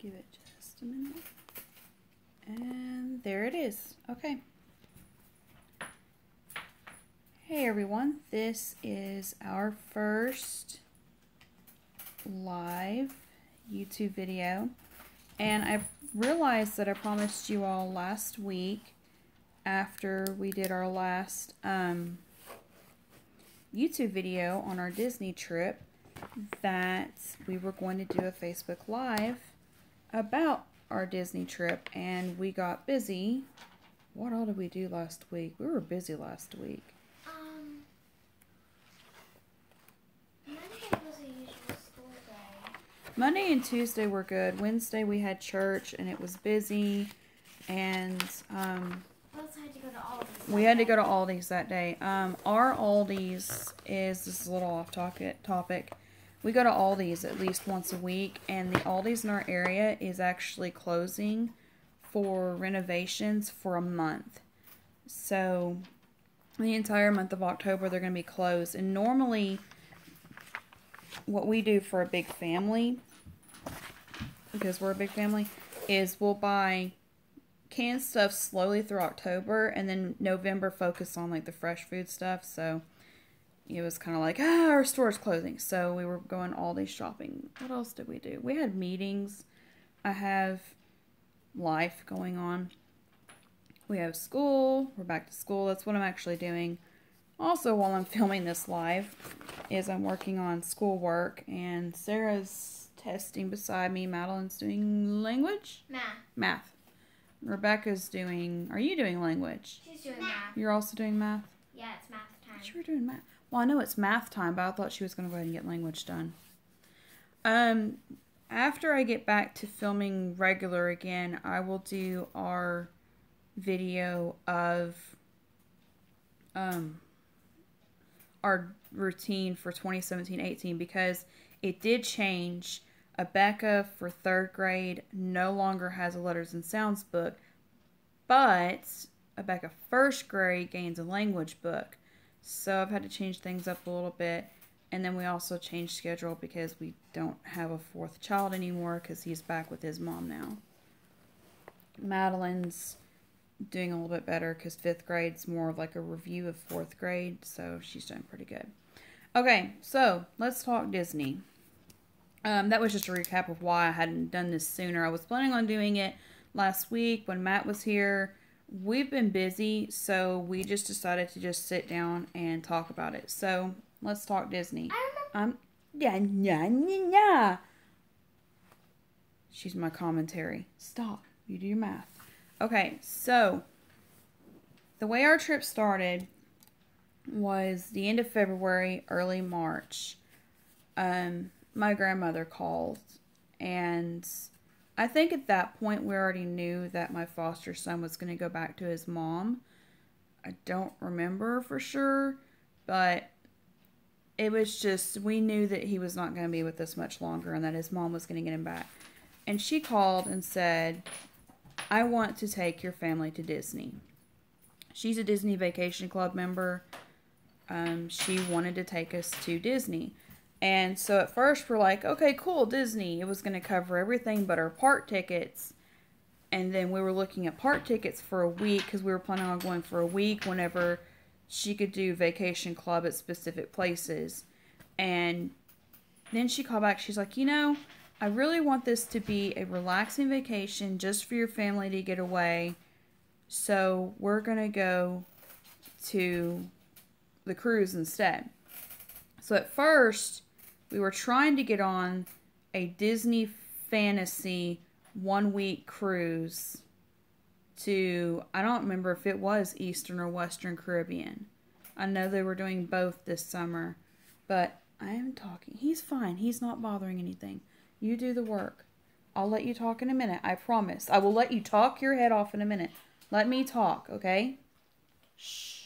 Give it just a minute. And there it is. Okay. Hey everyone, this is our first live YouTube video. And I realized that I promised you all last week, after we did our last YouTube video on our Disney trip, that we were going to do a Facebook Live about our Disney trip, and we got busy. What all did we do last week? We were busy last week. Monday was a usual school day. Monday and Tuesday were good. Wednesday we had church and it was busy, and We also had to go to Aldi's. we had to go to Aldi's that day. Our Aldi's is, this is a little off topic. We go to Aldi's at least once a week, and the Aldi's in our area is actually closing for renovations for a month. So the entire month of October they're going to be closed. And normally what we do for a big family, because we're a big family, is we'll buy canned stuff slowly through October, and then November focus on like the fresh food stuff. So it was kind of like, our store's closing, so we were going Aldi shopping. What else did we do? We had meetings. I have life going on. We have school. We're back to school. That's what I'm actually doing. Also, while I'm filming this live, is I'm working on schoolwork, and Sarah's testing beside me. Madeline's doing language? Math. Rebecca's doing, are you doing language? She's doing math. You're also doing math? Yeah, it's math I time. thought you were doing math. Well, I know it's math time, but I thought she was going to go ahead and get language done. After I get back to filming regular again, I will do our video of our routine for 2017-18, because it did change. Abeka for 3rd grade no longer has a letters and sounds book, but Abeka 1st grade gains a language book. So I've had to change things up a little bit. And then we also changed schedule because we don't have a 4th child anymore, because he's back with his mom now. Madeline's doing a little bit better because 5th grade's more of like a review of 4th grade. So she's doing pretty good. Okay, so let's talk Disney. That was just a recap of why I hadn't done this sooner. I was planning on doing it last week when Matt was here. We've been busy, so we just decided to just sit down and talk about it. So let's talk Disney. Yeah. She's my commentary. Stop. You do your math. Okay, so the way our trip started was the end of February, early March. My grandmother called, and I think at that point we already knew that my foster son was going to go back to his mom. I don't remember for sure, but it was just, we knew that he was not going to be with us much longer and that his mom was going to get him back. And she called and said, I want to take your family to Disney. She's a Disney Vacation Club member. She wanted to take us to Disney. And so at first we're like, okay, cool, Disney. It was going to cover everything but our park tickets. And then we were looking at park tickets for a week, because we were planning on going for a week whenever she could do Vacation Club at specific places. And then she called back. She's like, you know, I really want this to be a relaxing vacation just for your family to get away. So we're going to go to the cruise instead. So at first, we were trying to get on a Disney Fantasy 1-week cruise to, I don't remember if it was Eastern or Western Caribbean. I know they were doing both this summer, but I am talking. He's fine. He's not bothering anything. You do the work. I'll let you talk in a minute. I promise. I will let you talk your head off in a minute. Let me talk, okay? Shh.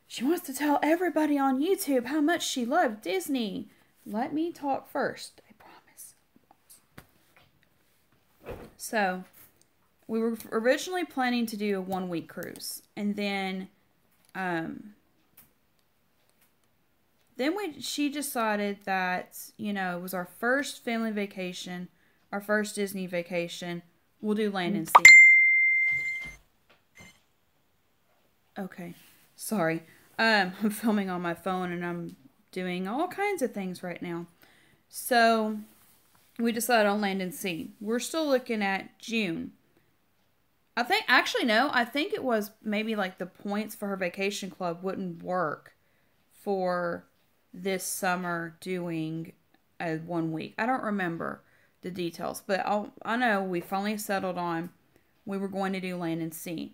She wants to tell everybody on YouTube how much she loved Disney. Let me talk first. I promise. So, we were originally planning to do a 1-week cruise. And then, she decided that, you know, it was our first family vacation. our first Disney vacation, we'll do Land and Sea. Okay, sorry. I'm filming on my phone and I'm doing all kinds of things right now. So we decided on Land and Sea. We're still looking at June. I think it was maybe like the points for her vacation club wouldn't work for this summer doing a 1 week. I don't remember the details, but I know we finally settled on we were going to do Land and Sea.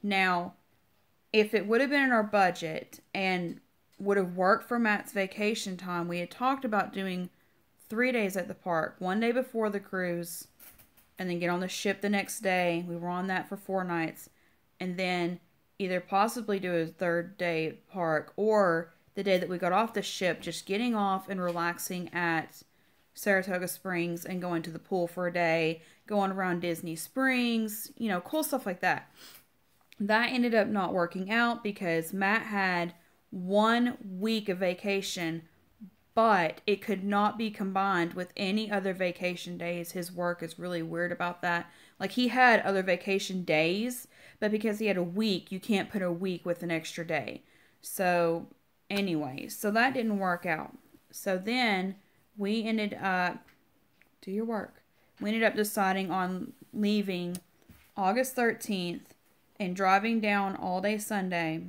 Now, if it would have been in our budget and would have worked for Matt's vacation time, we had talked about doing 3 days at the park. 1 day before the cruise, and then get on the ship the next day. We were on that for 4 nights. And then either possibly do a 3rd day at the park, or the day that we got off the ship, just getting off and relaxing at Saratoga Springs and going to the pool for a day, going around Disney Springs, cool stuff like that. That ended up not working out because Matt had 1 week of vacation, but it could not be combined with any other vacation days. His work is really weird about that. Like, he had other vacation days, but because he had a week, you can't put a week with an extra day. So, anyway, so that didn't work out. So then we ended up, do your work. We ended up deciding on leaving August 13th and driving down all day Sunday.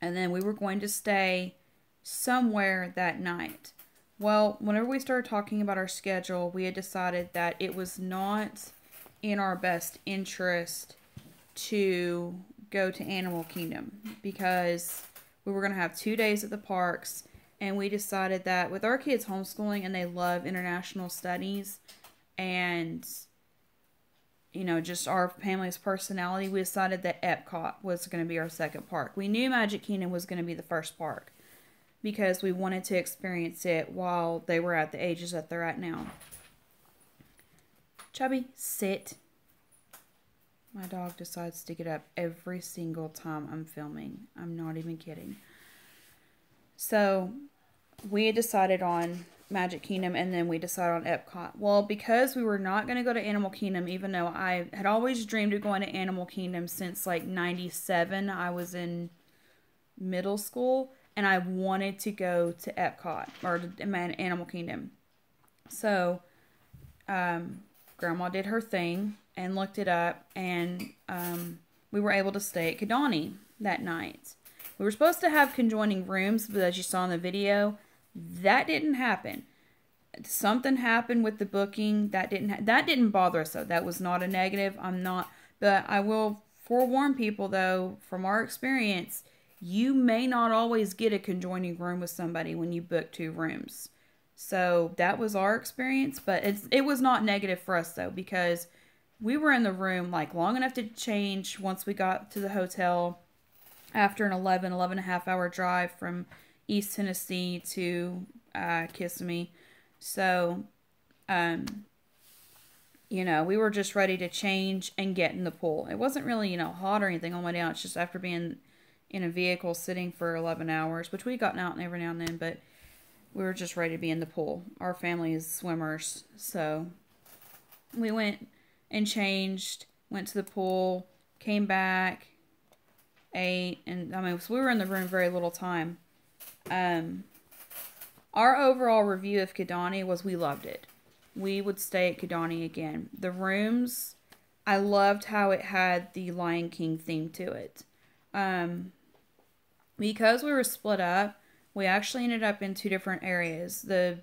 And then we were going to stay somewhere that night. Well, whenever we started talking about our schedule, we had decided that it was not in our best interest to go to Animal Kingdom because we were going to have 2 days at the parks, and we decided that with our kids homeschooling and they love international studies and just our family's personality, we decided that Epcot was going to be our second park. We knew Magic Kingdom was going to be the first park because we wanted to experience it while they were at the ages that they're at now. Chubby, sit. My dog decides to get up every single time I'm filming. I'm not even kidding. So we had decided on Magic Kingdom, and then we decided on Epcot. Well, because we were not going to go to Animal Kingdom, even though I had always dreamed of going to Animal Kingdom since like 97. I was in middle school, and I wanted to go to Epcot, or Animal Kingdom. So, Grandma did her thing and looked it up, and we were able to stay at Kidani that night. We were supposed to have conjoining rooms, but as you saw in the video, that didn't happen. Something happened with the booking that didn't bother us though. That was not a negative. But I will forewarn people though, from our experience, you may not always get a conjoining room with somebody when you book 2 rooms. So that was our experience, but it was not negative for us though, because we were in the room like long enough to change once we got to the hotel after an 11 and a half hour drive from East Tennessee to Kissimmee. So, we were just ready to change and get in the pool. It wasn't really, hot or anything on the way down. It's just after being in a vehicle sitting for 11 hours, which we gotten out every now and then, but we were just ready to be in the pool. Our family is swimmers, so we went and changed, went to the pool, came back, ate, and so we were in the room very little time. Our overall review of Kidani was we loved it. We would stay at Kidani again. The rooms, I loved how it had the Lion King theme to it. Because we were split up, we actually ended up in 2 different areas. The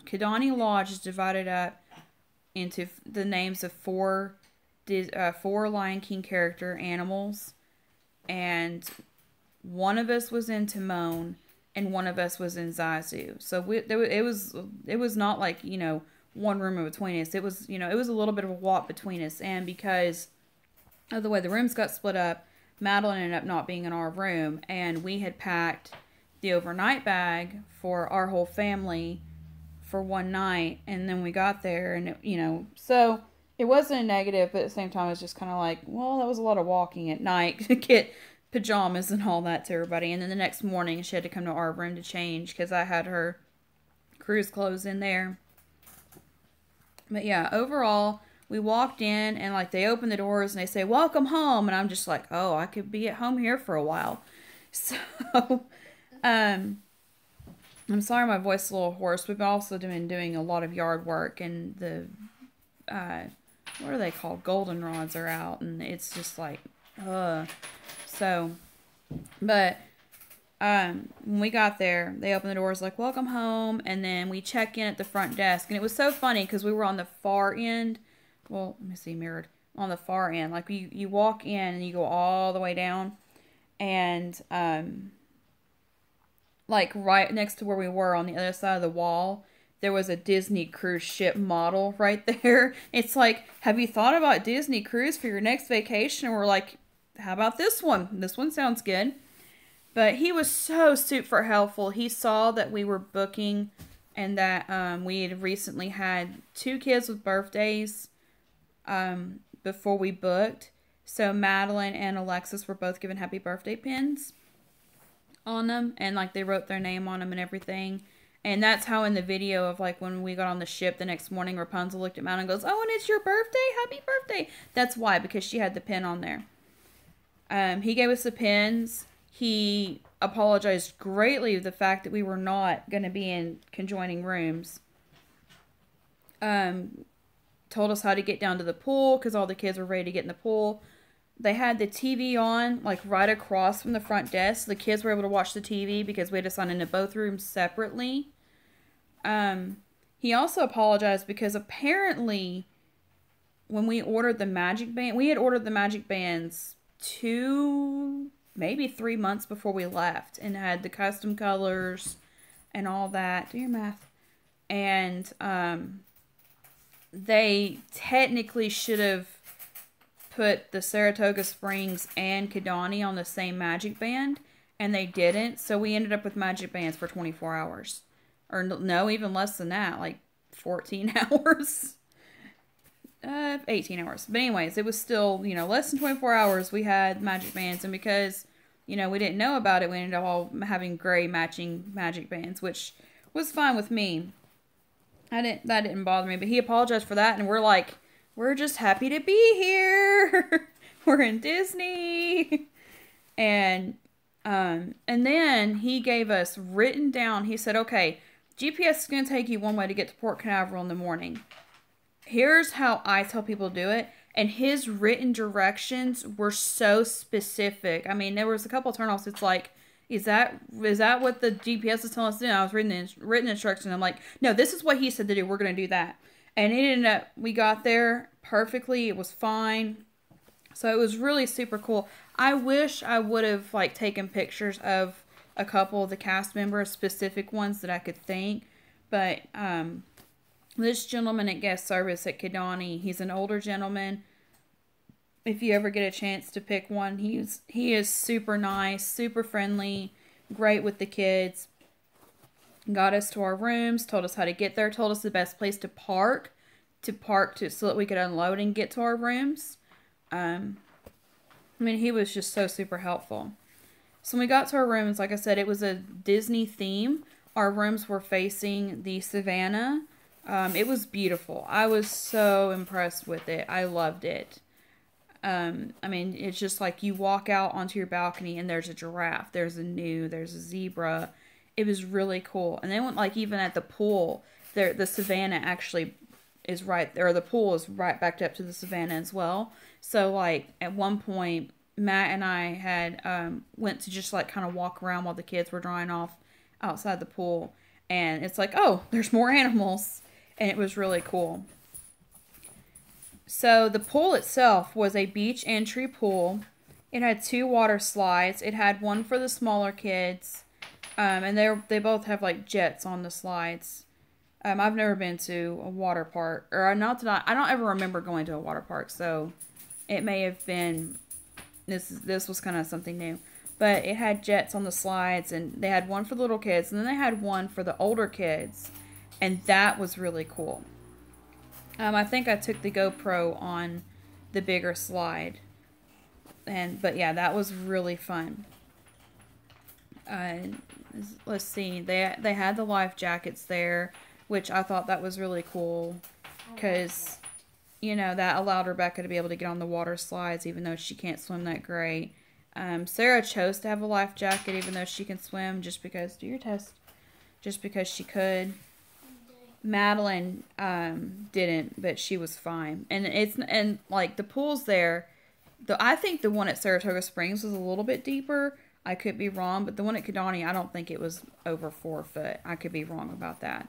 Kidani Lodge is divided up into the names of 4 Lion King character animals, and one of us was in Timon and one of us was in Zazu. So it was not like, one room in between us. It was, it was a little bit of a walk between us. And because of the way the rooms got split up, Madeline ended up not being in our room, and we had packed the overnight bag for our whole family for 1 night, and then we got there, and so it wasn't a negative, but at the same time, it was just kind of like, well, that was a lot of walking at night to get pajamas and all that to everybody. And then the next morning, she had to come to our room to change because I had her cruise clothes in there. But yeah, overall, we walked in and like they open the doors and they say, "Welcome home." And I'm just like, "Oh, I could be at home here for a while." So, um, I'm sorry my voice is a little hoarse. We've also been doing a lot of yard work and the, uh, what are they called? Goldenrods are out and it's just like, So, but when we got there, they opened the doors like, "Welcome home," and then we check in at the front desk. And it was so funny because we were on the far end. Well, let me see, mirrored. On the far end. Like, you walk in and you go all the way down. And, like, right next to where we were on the other side of the wall, there was a Disney cruise ship model right there. It's like, have you thought about Disney cruise for your next vacation? And we're like, how about this one? This one sounds good. But he was so super helpful. He saw that we were booking and that we had recently had 2 kids with birthdays before we booked. So Madeline and Alexis were both given happy birthday pins on them. And like they wrote their name on them and everything. And that's how in the video of like when we got on the ship the next morning, Rapunzel looked at Madeline and goes, "Oh, and it's your birthday? Happy birthday." That's why, because she had the pin on there. He gave us the pins. He apologized greatly for the fact that we were not going to be in conjoining rooms. Told us how to get down to the pool because all the kids were ready to get in the pool. They had the TV on, like, right across from the front desk. The kids were able to watch the TV because we had to sign into both rooms separately. He also apologized because apparently when we ordered the magic band, we had ordered the magic bands 2, maybe 3 months before we left and had the custom colors and all that. Do your math. And they technically should have put the Saratoga Springs and Kidani on the same magic band, and they didn't. So we ended up with magic bands for 24 hours. Or no, even less than that, like 14 hours. 18 hours. But anyways, it was still, less than 24 hours we had magic bands. And because, we didn't know about it, we ended up all having gray matching magic bands, which was fine with me. That didn't bother me. But he apologized for that, and we're like, we're just happy to be here. We're in Disney. And then he gave us written down, he said, "Okay, GPS is going to take you one way to get to Port Canaveral in the morning. Here's how I tell people to do it." And his written directions were so specific. I mean, there was a couple of turnoffs. It's like, is that what the GPS is telling us to do? And I was reading the written instructions. I'm like, no, this is what he said to do. We're going to do that. And it ended up, we got there perfectly. It was fine. So it was really super cool. I wish I would have like taken pictures of a couple of the cast members, specific ones that I could think. But this gentleman at guest service at Kidani, he's an older gentleman. If you ever get a chance to pick one, he is super nice, super friendly, great with the kids. Got us to our rooms, told us how to get there, told us the best place to park so that we could unload and get to our rooms. He was just so super helpful. So when we got to our rooms, like I said, it was a Disney theme. Our rooms were facing the savannah. It was beautiful. I was so impressed with it. I loved it. It's just like you walk out onto your balcony and there's a giraffe, there's a zebra. It was really cool. And then like even at the pool, the savannah actually is right there. The pool is right backed up to the savannah as well. So like at one point, Matt and I had went to just like kind of walk around while the kids were drying off outside the pool. And it's like, oh, there's more animals. And it was really cool. So the pool itself was a beach entry pool. It had 2 water slides. It had one for the smaller kids. And they both have like jets on the slides. I've never been to a water park, or I don't ever remember going to a water park, so it may have been this was kind of something new. But it had jets on the slides, and they had one for the little kids, and then they had one for the older kids, and that was really cool. I think I took the GoPro on the bigger slide, but yeah, that was really fun. Let's see, they had the life jackets there, which I thought that was really cool. because, you know, that allowed Rebecca to be able to get on the water slides even though she can't swim that great. Sarah chose to have a life jacket even though she can swim just because, do your test, just because she could. Madeline didn't, but she was fine. And like the pools there, I think the one at Saratoga Springs was a little bit deeper. I could be wrong, but the one at Kidani, I don't think it was over 4 foot. I could be wrong about that.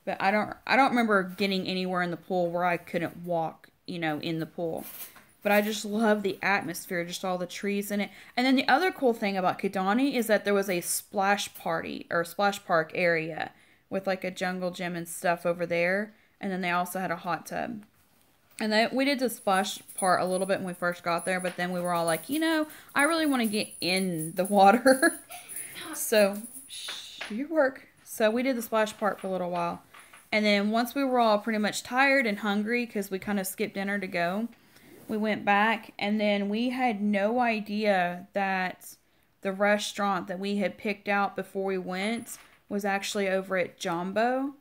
But I don't remember getting anywhere in the pool where I couldn't walk, you know, in the pool. But I just love the atmosphere, just all the trees in it. And then the other cool thing about Kidani is that there was a splash party or splash park area with like a jungle gym and stuff over there. And then they also had a hot tub. And we did the splash part a little bit when we first got there, but then we were all like, you know, I really want to get in the water. So, do your work. So we did the splash part for a little while. And then once we were all pretty much tired and hungry because we kind of skipped dinner to go, we went back, and then we had no idea that the restaurant that we had picked out before we went was actually over at Jumbo.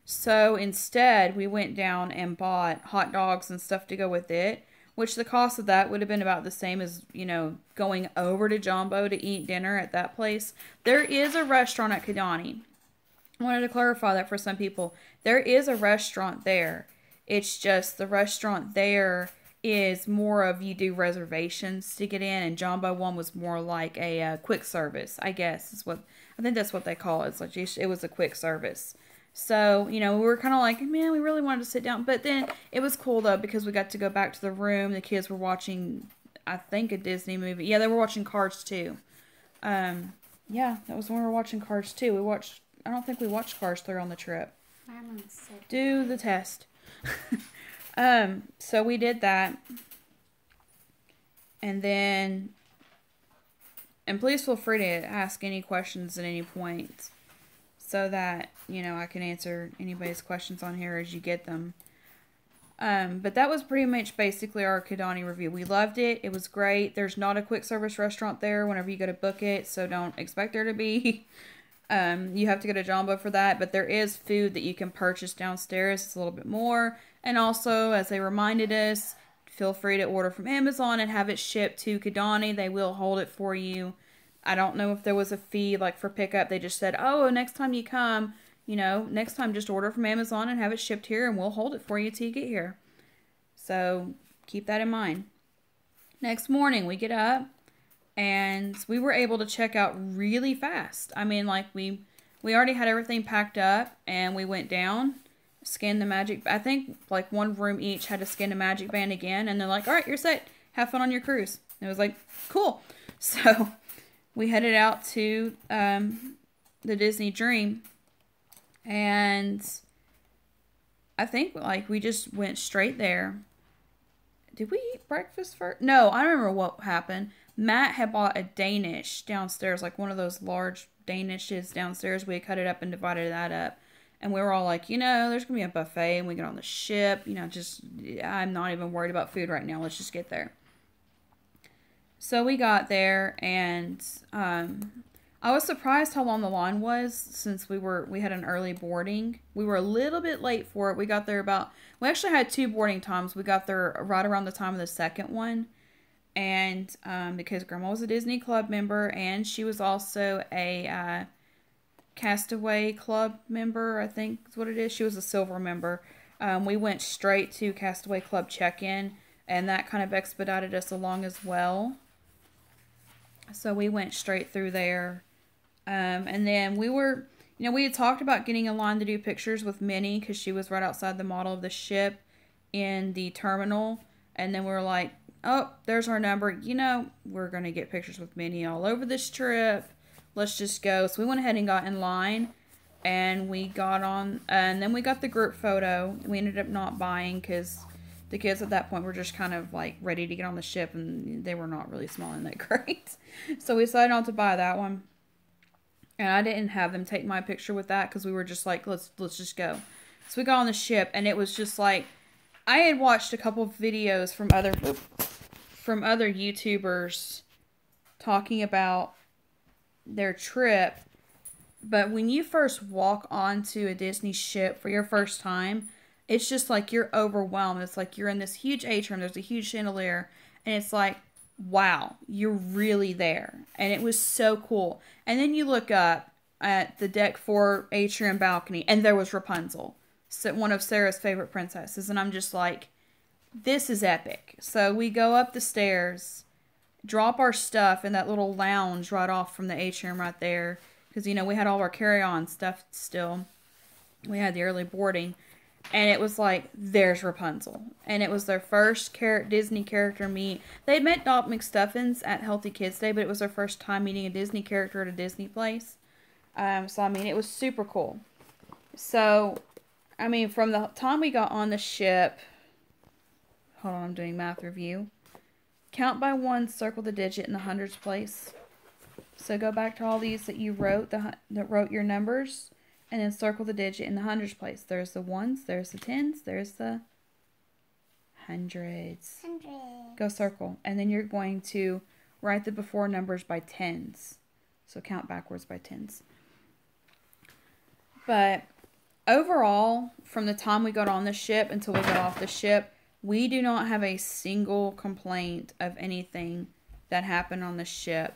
So instead, we went down and bought hot dogs and stuff to go with it, which the cost of that would have been about the same as, you know, going over to Jumbo to eat dinner at that place. There is a restaurant at Kidani. I wanted to clarify that for some people. There is a restaurant there. It's just the restaurant there is more of you do reservations to get in, and Jumbo one was more like a quick service, I guess is what I think that's what they call it. It's like it was a quick service. So, you know, we were kind of like, man, we really wanted to sit down. But then it was cool, though, because we got to go back to the room. The kids were watching, I think, a Disney movie. Yeah, they were watching Cars 2. Yeah, that was when we were watching Cars 2. I don't think we watched Cars 3 on the trip. Do the test. So we did that. And then, and please feel free to ask any questions at any point so that, you know, I can answer anybody's questions on here as you get them. But that was pretty much basically our Kidani review. We loved it. It was great. There's not a quick service restaurant there whenever you go to book it, so don't expect there to be. You have to go to Jumbo for that, but there is food that you can purchase downstairs. It's a little bit more. And also, as they reminded us, feel free to order from Amazon and have it shipped to Kidani. They will hold it for you. I don't know if there was a fee like for pickup. They just said, oh, next time you come, you know, next time just order from Amazon and have it shipped here and we'll hold it for you till you get here. So keep that in mind. Next morning we get up and we were able to check out really fast. I mean, like we already had everything packed up and we went down, scanned the magic. I think like one room each had to scan the magic band again. And they're like, all right, you're set. Have fun on your cruise. And it was like, cool. So we headed out to the Disney Dream, and I think like we just went straight there. Did we eat breakfast first? No, I don't remember what happened. Matt had bought a Danish downstairs, like one of those large Danishes downstairs. We had cut it up and divided that up. And we were all like, you know, there's going to be a buffet and we get on the ship. You know, just, I'm not even worried about food right now. Let's just get there. So we got there, and I was surprised how long the line was since we had an early boarding. We were a little bit late for it. We got there we actually had 2 boarding times. We got there right around the time of the second one. And because Grandma was a Disney Club member, and she was also a Castaway Club member, I think is what it is. She was a silver member. We went straight to Castaway Club check-in, and that kind of expedited us along as well. So we went straight through there. And then we had talked about getting a line to do pictures with Minnie because she was right outside the model of the ship in the terminal. And then we were like, oh, there's our number. You know, we're going to get pictures with Minnie all over this trip. Let's just go. So we went ahead and got in line. And we got on, and then we got the group photo. We ended up not buying because the kids at that point were just kind of like ready to get on the ship, and they were not really smelling that great. So we decided not to buy that one. And I didn't have them take my picture with that because we were just like, let's just go. So we got on the ship, and it was just like, I had watched a couple of videos from other YouTubers talking about their trip. But when you first walk onto a Disney ship for your first time, It's just like you're overwhelmed. It's like you're in this huge atrium. There's a huge chandelier. And it's like, wow, you're really there. And it was so cool. And then you look up at the deck 4 atrium balcony, and there was Rapunzel, one of Sarah's favorite princesses. And I'm just like, this is epic. So we go up the stairs, drop our stuff in that little lounge right off from the atrium right there. Because, you know, we had all our carry-on stuff still. We had the early boarding. And it was like, there's Rapunzel. And it was their first Disney character meet. They had met Doc McStuffins at Healthy Kids Day, but it was their first time meeting a Disney character at a Disney place. So, I mean, it was super cool. So, I mean, from the time we got on the ship... Hold on, I'm doing math review. Count by one, circle the digit in the hundreds place. So go back to all these that you wrote, that wrote your numbers, and then circle the digit in the hundreds place. There's the ones, there's the tens, there's the hundreds. Go circle. And then you're going to write the before numbers by tens. So count backwards by tens. But overall, from the time we got on the ship until we got off the ship, we do not have a single complaint of anything that happened on the ship.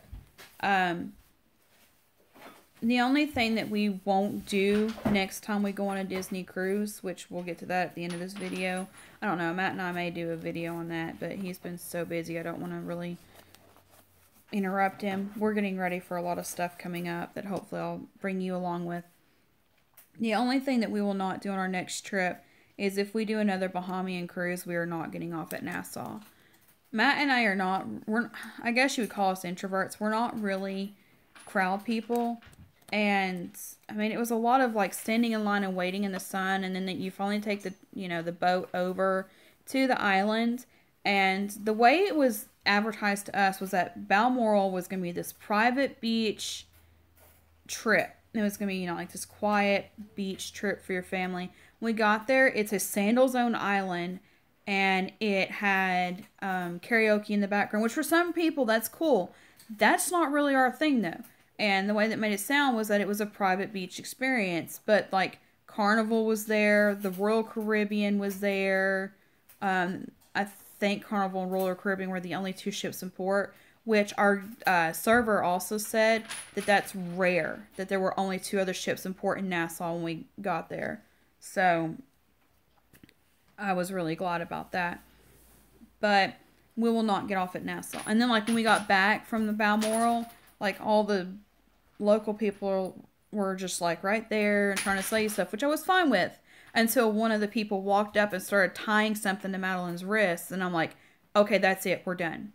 The only thing that we won't do next time we go on a Disney cruise, which we'll get to that at the end of this video. I don't know, Matt and I may do a video on that, but he's been so busy I don't want to really interrupt him. We're getting ready for a lot of stuff coming up that hopefully I'll bring you along with. The only thing that we will not do on our next trip is if we do another Bahamian cruise, we are not getting off at Nassau. Matt and I are not, I guess you would call us introverts. We're not really crowd people. And, I mean, it was a lot of, like, standing in line and waiting in the sun. And then you finally take the, you know, the boat over to the island. And the way it was advertised to us was that Balmoral was going to be this private beach trip. It was going to be, you know, like this quiet beach trip for your family. When we got there, it's a sandal zone island. And it had karaoke in the background. Which for some people, that's cool. That's not really our thing, though. And the way that made it sound was that it was a private beach experience. But, like, Carnival was there. The Royal Caribbean was there. I think Carnival and Royal Caribbean were the only two ships in port. Which our server also said that that's rare. That there were only two other ships in port in Nassau when we got there. So, I was really glad about that. But we will not get off at Nassau. And then, like, when we got back from the Balmoral, like, all the local people were just, like, right there and trying to say stuff, which I was fine with. Until one of the people walked up and started tying something to Madeline's wrist. And I'm like, okay, that's it. We're done.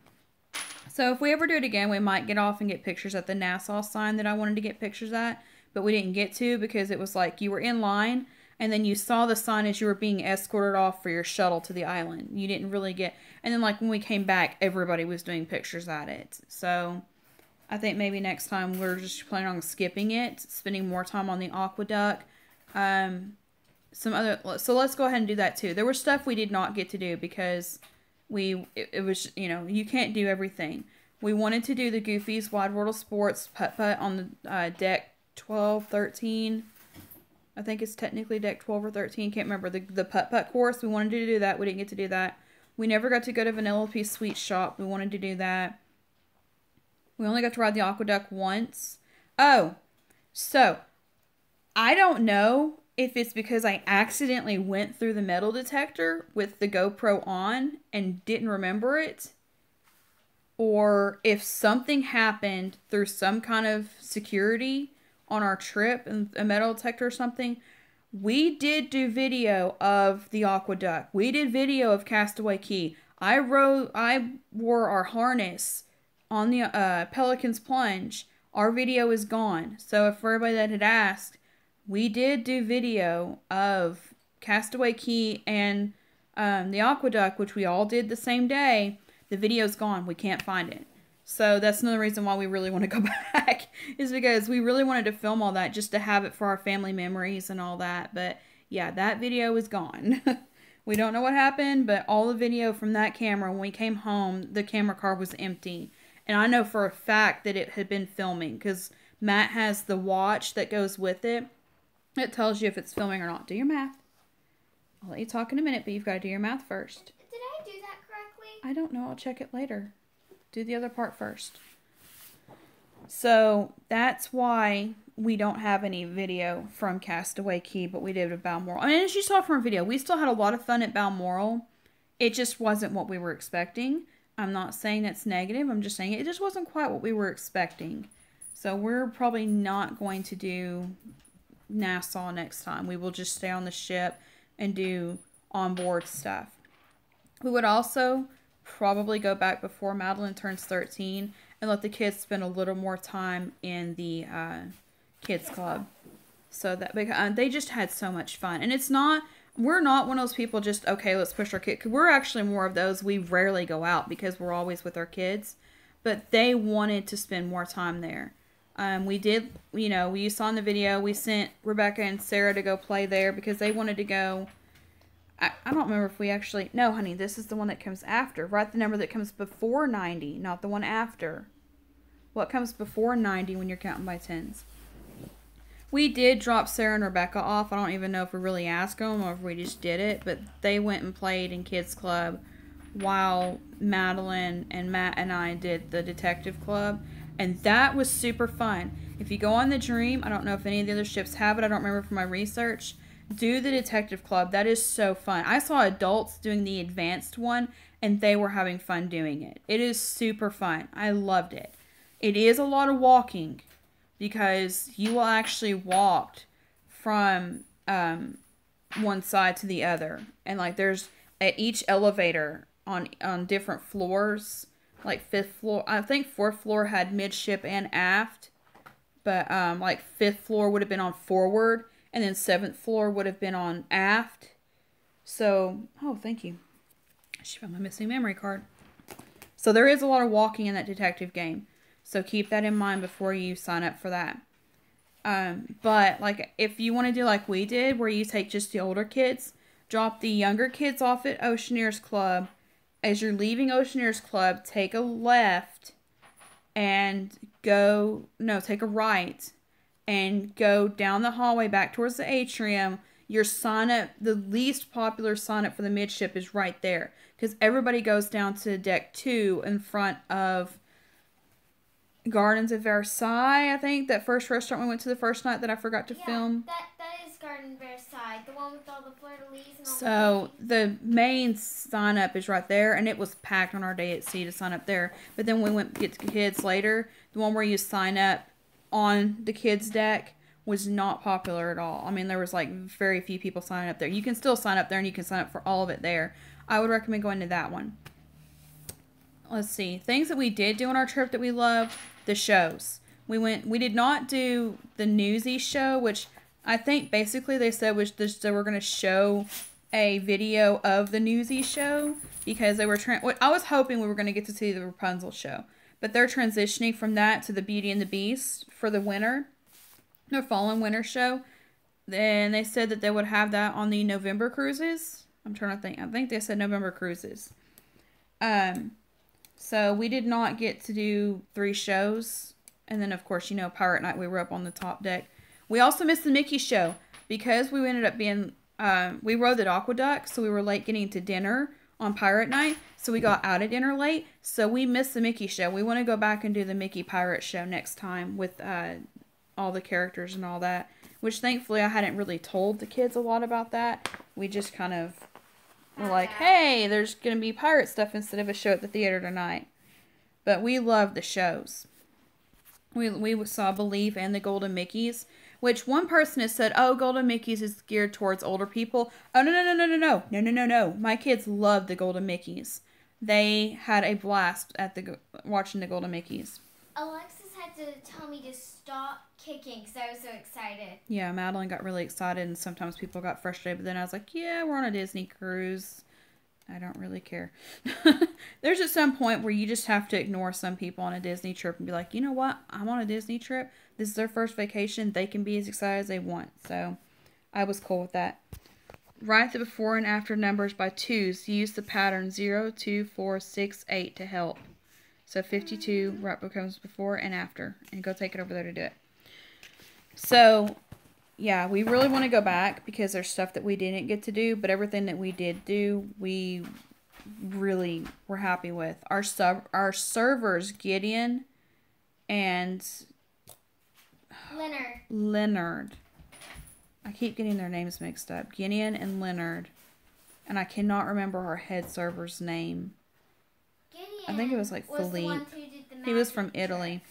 So if we ever do it again, we might get off and get pictures at the Nassau sign that I wanted to get pictures at. But we didn't get to because it was like you were in line. And then you saw the sign as you were being escorted off for your shuttle to the island. You didn't really get... And then, like, when we came back, everybody was doing pictures at it. So, I think maybe next time we're just planning on skipping it. Spending more time on the aqueduct. So, let's go ahead and do that, too. There was stuff we did not get to do because it was, you know, you can't do everything. We wanted to do the Goofy's Wide World of Sports putt-putt on the deck 12, 13... I think it's technically deck 12 or 13. Can't remember. The putt-putt course. We wanted to do that. We didn't get to do that. We never got to go to Vanellope Sweet Shop. We wanted to do that. We only got to ride the aqueduct once. Oh. So. I don't know if it's because I accidentally went through the metal detector with the GoPro on and didn't remember it. Or if something happened through some kind of security on our trip and a metal detector or something. We did do video of the aqueduct. We did video of Castaway Cay. I wore our harness on the Pelican's Plunge. Our video is gone. So for everybody that had asked, we did do video of Castaway Cay and the aqueduct, which we all did the same day. The video's gone. We can't find it. So that's another reason why we really want to go back, is because we really wanted to film all that just to have it for our family memories and all that. But yeah, that video is gone. We don't know what happened, but all the video from that camera, when we came home, the camera card was empty. And I know for a fact that it had been filming because Matt has the watch that goes with it. It tells you if it's filming or not. Do your math. I'll let you talk in a minute, but you've got to do your math first. Did I do that correctly? I don't know. I'll check it later. Do the other part first. So that's why we don't have any video from Castaway Cay, but we did with Balmoral. I mean, as you saw from our video, we still had a lot of fun at Balmoral. It just wasn't what we were expecting. I'm not saying that's negative. I'm just saying it just wasn't quite what we were expecting. So we're probably not going to do Nassau next time. We will just stay on the ship and do onboard stuff. We would also probably go back before Madeline turns 13 and let the kids spend a little more time in the kids club. So that they just had so much fun. And it's not, we're not one of those people just, okay, let's push our kid. We're actually more of those, we rarely go out because we're always with our kids. But they wanted to spend more time there. We did, you know, you saw in the video, we sent Rebecca and Sarah to go play there because they wanted to go. I don't remember if we actually, no, honey, this is the one that comes after. Write the number that comes before 90, not the one after. What comes before 90 when you're counting by tens? We did drop Sarah and Rebecca off. I don't even know if we really asked them or if we just did it, but they went and played in Kids Club while Madeline and Matt and I did the Detective Club. And that was super fun. If you go on the Dream, I don't know if any of the other ships have it. I don't remember from my research. Do the Detective Club. That is so fun. I saw adults doing the advanced one, and they were having fun doing it. It is super fun. I loved it. It is a lot of walking because you will actually walk from one side to the other. And like there's at each elevator on different floors. Like 5th floor, I think 4th floor had midship and aft, but like 5th floor would have been on forward, and then 7th floor would have been on aft. So, oh, thank you. She found my missing memory card. So there is a lot of walking in that detective game. So keep that in mind before you sign up for that. But like if you want to do like we did, where you take just the older kids, drop the younger kids off at Oceaneers Club. As you're leaving Oceaneers Club, take a left and take a right and go down the hallway back towards the atrium. Your sign up, the least popular sign up for the midship is right there because everybody goes down to deck 2 in front of Gardens of Versailles, I think. That first restaurant we went to the first night that I forgot to film. That is Garden Versailles, the one with all the fleur-de-lis and all So the main sign up is right there, and it was packed on our day at sea to sign up there. But then we went to get to kids later. The one where you sign up on the kids deck was not popular at all. I mean, there was like very few people signing up there. You can still sign up there, and you can sign up for all of it there. I would recommend going to that one. Let's see. Things that we did do on our trip that we loved. The shows. We did not do the Newsy show, which I think basically they said was just they were going to show a video of the Newsy show because they were I was hoping we were going to get to see the Rapunzel show, but they're transitioning from that to the Beauty and the Beast for the winter, their fall and winter show. Then they said that they would have that on the November cruises. I'm trying to think. I think they said November cruises. So we did not get to do 3 shows. And then, of course, you know, Pirate Night, we were up on the top deck. We also missed the Mickey show because we ended up being, we rode the Aqueduct, so we were late getting to dinner on Pirate Night. So we got out of dinner late, so we missed the Mickey show. We want to go back and do the Mickey Pirate show next time with all the characters and all that. Which, thankfully, I hadn't really told the kids a lot about that. We just kind of were like, hey, there's going to be pirate stuff instead of a show at the theater tonight. But we love the shows. We saw Believe and the Golden Mickeys, which one person has said, oh, Golden Mickeys is geared towards older people. Oh, no. My kids loved the Golden Mickeys. They had a blast at watching the Golden Mickeys. Alexis had to tell me to stop kicking because I was so excited. Yeah, Madeline got really excited, and sometimes people got frustrated, but then I was like, yeah, we're on a Disney cruise. I don't really care. There's at some point where you just have to ignore some people on a Disney trip and be like, you know what? I'm on a Disney trip. This is their first vacation. They can be as excited as they want. So I was cool with that. Write the before and after numbers by 2s. Use the pattern 0, 2, 4, 6, 8 to help. So 52 right becomes before and after. And go take it over there to do it. So yeah, we really want to go back because there's stuff that we didn't get to do, but everything that we did do, we really were happy with. Our servers, Gideon and Leonard. I keep getting their names mixed up. Gideon and Leonard. And I cannot remember our head server's name. Gideon I think it was like Philippe. He was from Italy.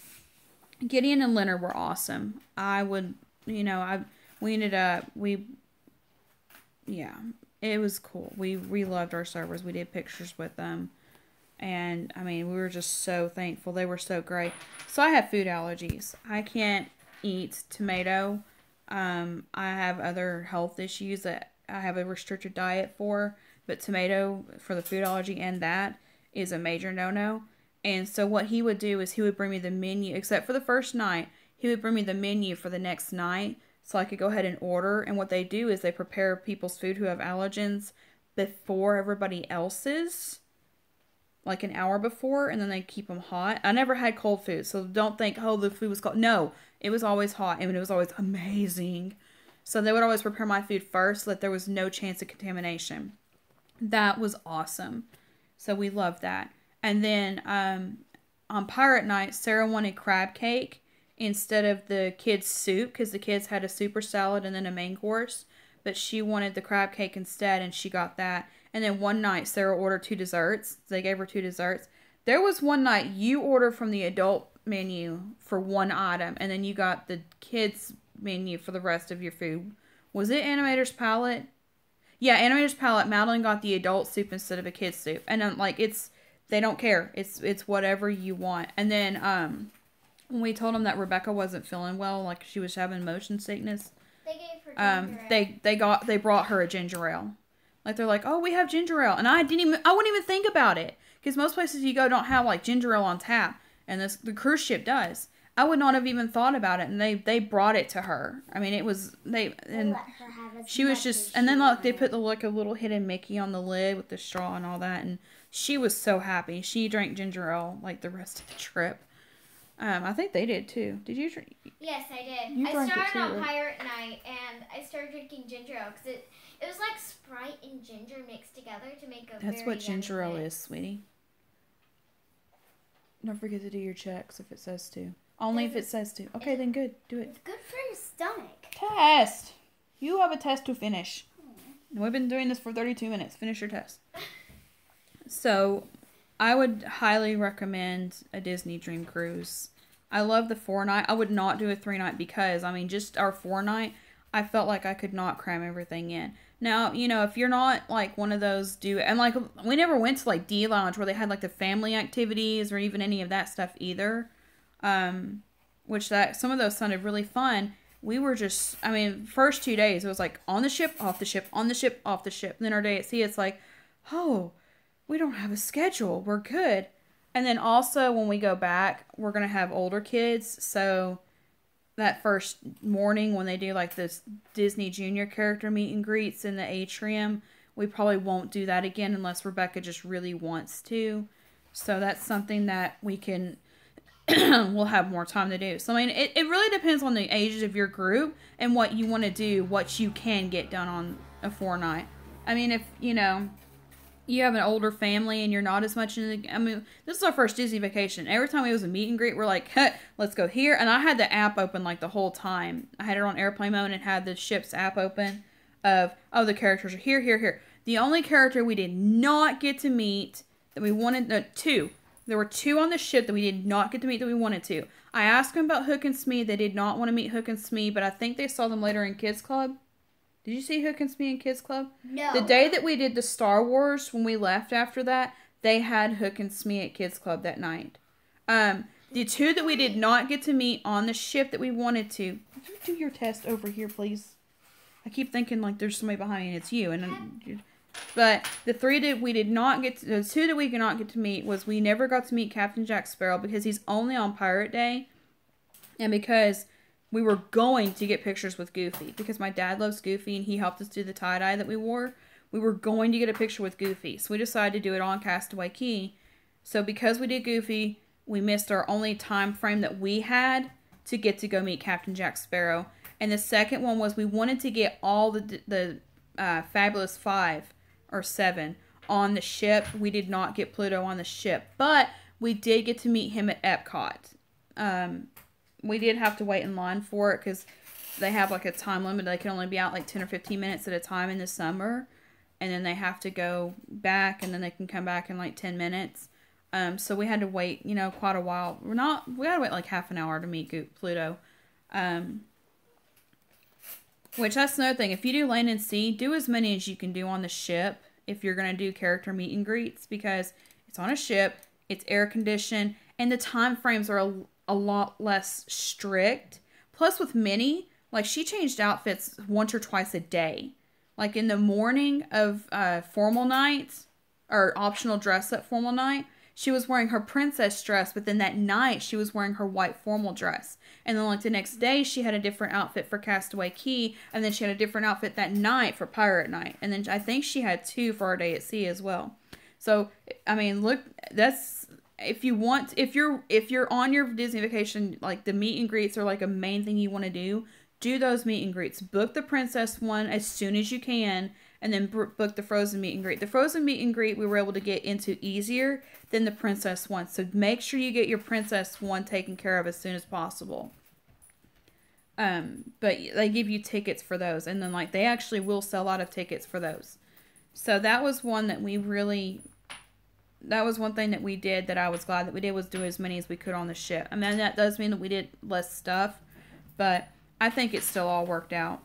Gideon and Leonard were awesome. It was cool. We loved our servers. We did pictures with them. And, I mean, we were just so thankful. They were so great. So, I have food allergies. I can't eat tomato. I have other health issues that I have a restricted diet for. But tomato, for the food allergy and that, is a major no-no. And so, what he would do is he would bring me the menu. Except for the first night, he would bring me the menu for the next night. So, I could go ahead and order. And what they do is they prepare people's food who have allergens before everybody else's. Like an hour before, and then they keep them hot. I never had cold food, so don't think, oh, the food was cold. No, it was always hot, and it was always amazing. So they would always prepare my food first so that there was no chance of contamination. That was awesome. So we loved that. And then on Pirate Night, Sarah wanted crab cake instead of the kids' soup, because the kids had a super salad and then a main course. But she wanted the crab cake instead, and she got that. And then one night, Sarah ordered 2 desserts. They gave her 2 desserts. There was one night you ordered from the adult menu for 1 item, and then you got the kids menu for the rest of your food. Was it Animator's Palette? Yeah, Animator's Palette. Madeline got the adult soup instead of a kid's soup. And they don't care. It's whatever you want. And then when we told them that Rebecca wasn't feeling well, like she was having motion sickness, they gave her ginger ale. They brought her a ginger ale. Like, they're like, oh, we have ginger ale. And I wouldn't even think about it. Because most places you go don't have, like, ginger ale on tap. And the cruise ship does. I would not have even thought about it. And they brought it to her. I mean, it was, and let her have she was just, and then, like, they put a little hidden Mickey on the lid with the straw and all that. And she was so happy. She drank ginger ale, like, the rest of the trip. I think they did, too. Did you drink? Yes, I did. I started on Pirate Night, and I started drinking ginger ale, because it was like Sprite and ginger mixed together to make a That's what ginger ale is, sweetie. Don't forget to do your checks if it says to. Only if it says to. Okay, then good. Do it. It's good for your stomach. Test! You have a test to finish. We've been doing this for 32 minutes. Finish your test. So, I would highly recommend a Disney Dream Cruise. I love the 4-night. I would not do a 3-night because, I mean, just our 4-night, I felt like I could not cram everything in. Now, if you're not, like, one of those and, like, we never went to, like, D-Lounge where they had, like, the family activities or even any of that stuff either. Which some of those sounded really fun. We were just, I mean, first 2 days, it was, like, on the ship, off the ship, on the ship, off the ship. And then our day at sea, it's like, oh, we don't have a schedule. We're good. And then also, when we go back, we're going to have older kids. So, that first morning when they do, like, this Disney Junior character meet and greets in the atrium, we probably won't do that again unless Rebecca just really wants to. So, that's something that we can, we'll have more time to do. So, I mean, it really depends on the ages of your group and what you want to do, what you can get done on a 4-night. I mean, if, you have an older family and you're not as much I mean, this is our first Disney vacation. Every time it was a meet and greet, we're like, let's go here. And I had the app open, like, the whole time. I had it on airplane mode and had the ship's app open of, oh, the characters are here, here, here. The only character we did not get to meet that we wanted, 2. There were 2 on the ship that we did not get to meet that we wanted to. I asked them about Hook and Smee. They did not want to meet Hook and Smee, but I think they saw them later in Kids Club. Did you see Hook and Smee in Kids Club? No. The day that we did the Star Wars, when we left after that, they had Hook and Smee at Kids Club that night. The 2 that we did not get to meet on the ship that we wanted to. Would you do your test over here, please? I keep thinking like there's somebody behind me and it's you. But the 3 that we did not get to, the 2 that we could not get to meet was we never got to meet Captain Jack Sparrow because he's only on Pirate Day. And because we were going to get pictures with Goofy because my dad loves Goofy and he helped us do the tie-dye that we wore. We were going to get a picture with Goofy. So we decided to do it on Castaway Cay. So because we did Goofy, we missed our only time frame that we had to get to go meet Captain Jack Sparrow. And the second one was we wanted to get all the Fabulous 5 or 7 on the ship. We did not get Pluto on the ship, but we did get to meet him at Epcot. We did have to wait in line for it because they have like a time limit. They can only be out like 10 or 15 minutes at a time in the summer. And then they have to go back, and then they can come back in like 10 minutes. So we had to wait, quite a while. We had to wait like half an hour to meet Pluto. Which that's another thing. If you do land and sea, do as many as you can do on the ship if you're going to do character meet and greets, because it's on a ship, it's air conditioned, and the time frames are a lot less strict. Plus with Minnie, like she changed outfits once or twice a day. Like in the morning of formal night, or optional dress up formal night, she was wearing her princess dress, but then that night she was wearing her white formal dress. And then like the next day she had a different outfit for Castaway Cay, and then she had a different outfit that night for Pirate Night. And then I think she had 2 for our day at sea as well. So, I mean, look, that's, if you're on your Disney vacation, like the meet and greets are like a main thing you want to do those meet and greets. Book the princess one as soon as you can, and then book the Frozen meet and greet. The Frozen meet and greet we were able to get into easier than the princess one. So make sure you get your princess one taken care of as soon as possible. But they give you tickets for those, and then like they actually will sell out of tickets for those. So that was one that that was one thing that we did that I was glad that we did, was do as many as we could on the ship. I mean, that does mean that we did less stuff, but I think it still all worked out.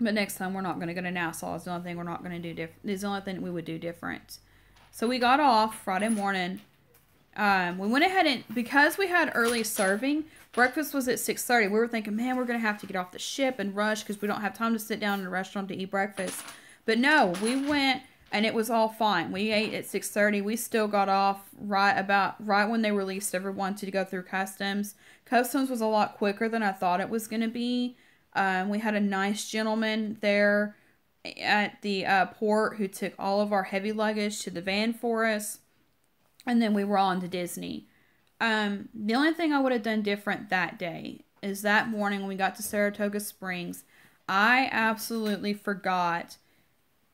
But next time we're not going to go to Nassau. It's the only thing we're not going to do different. It's the only thing we would do different. So we got off Friday morning. We went ahead and, because we had early serving, breakfast was at 6:30. We were thinking, man, we're going to have to get off the ship and rush because we don't have time to sit down in a restaurant to eat breakfast. But no, we went and it was all fine. We ate at 6:30. We still got off right when they released everyone to go through customs. Customs was a lot quicker than I thought it was going to be. We had a nice gentleman there at the port who took all of our heavy luggage to the van for us. And then we were on to Disney. The only thing I would have done different that day is that morning when we got to Saratoga Springs, I absolutely forgot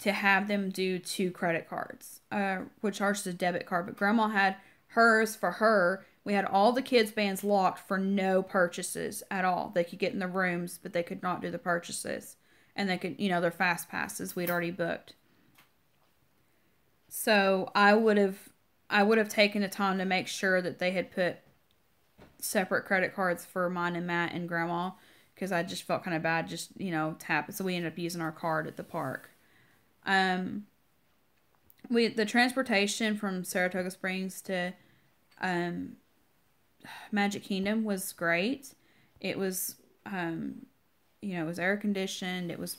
to have them do 2 credit cards, which are just a debit card. But Grandma had hers for her. We had all the kids' bands locked for no purchases at all. They could get in the rooms, but they could not do the purchases. And they could, their fast passes we'd already booked. So I would have taken the time to make sure that they had put separate credit cards for mine and Matt and Grandma, because I just felt kind of bad just, tap it. So we ended up using our card at the park. The transportation from Saratoga Springs to Magic Kingdom was great. It was, it was air conditioned. It was,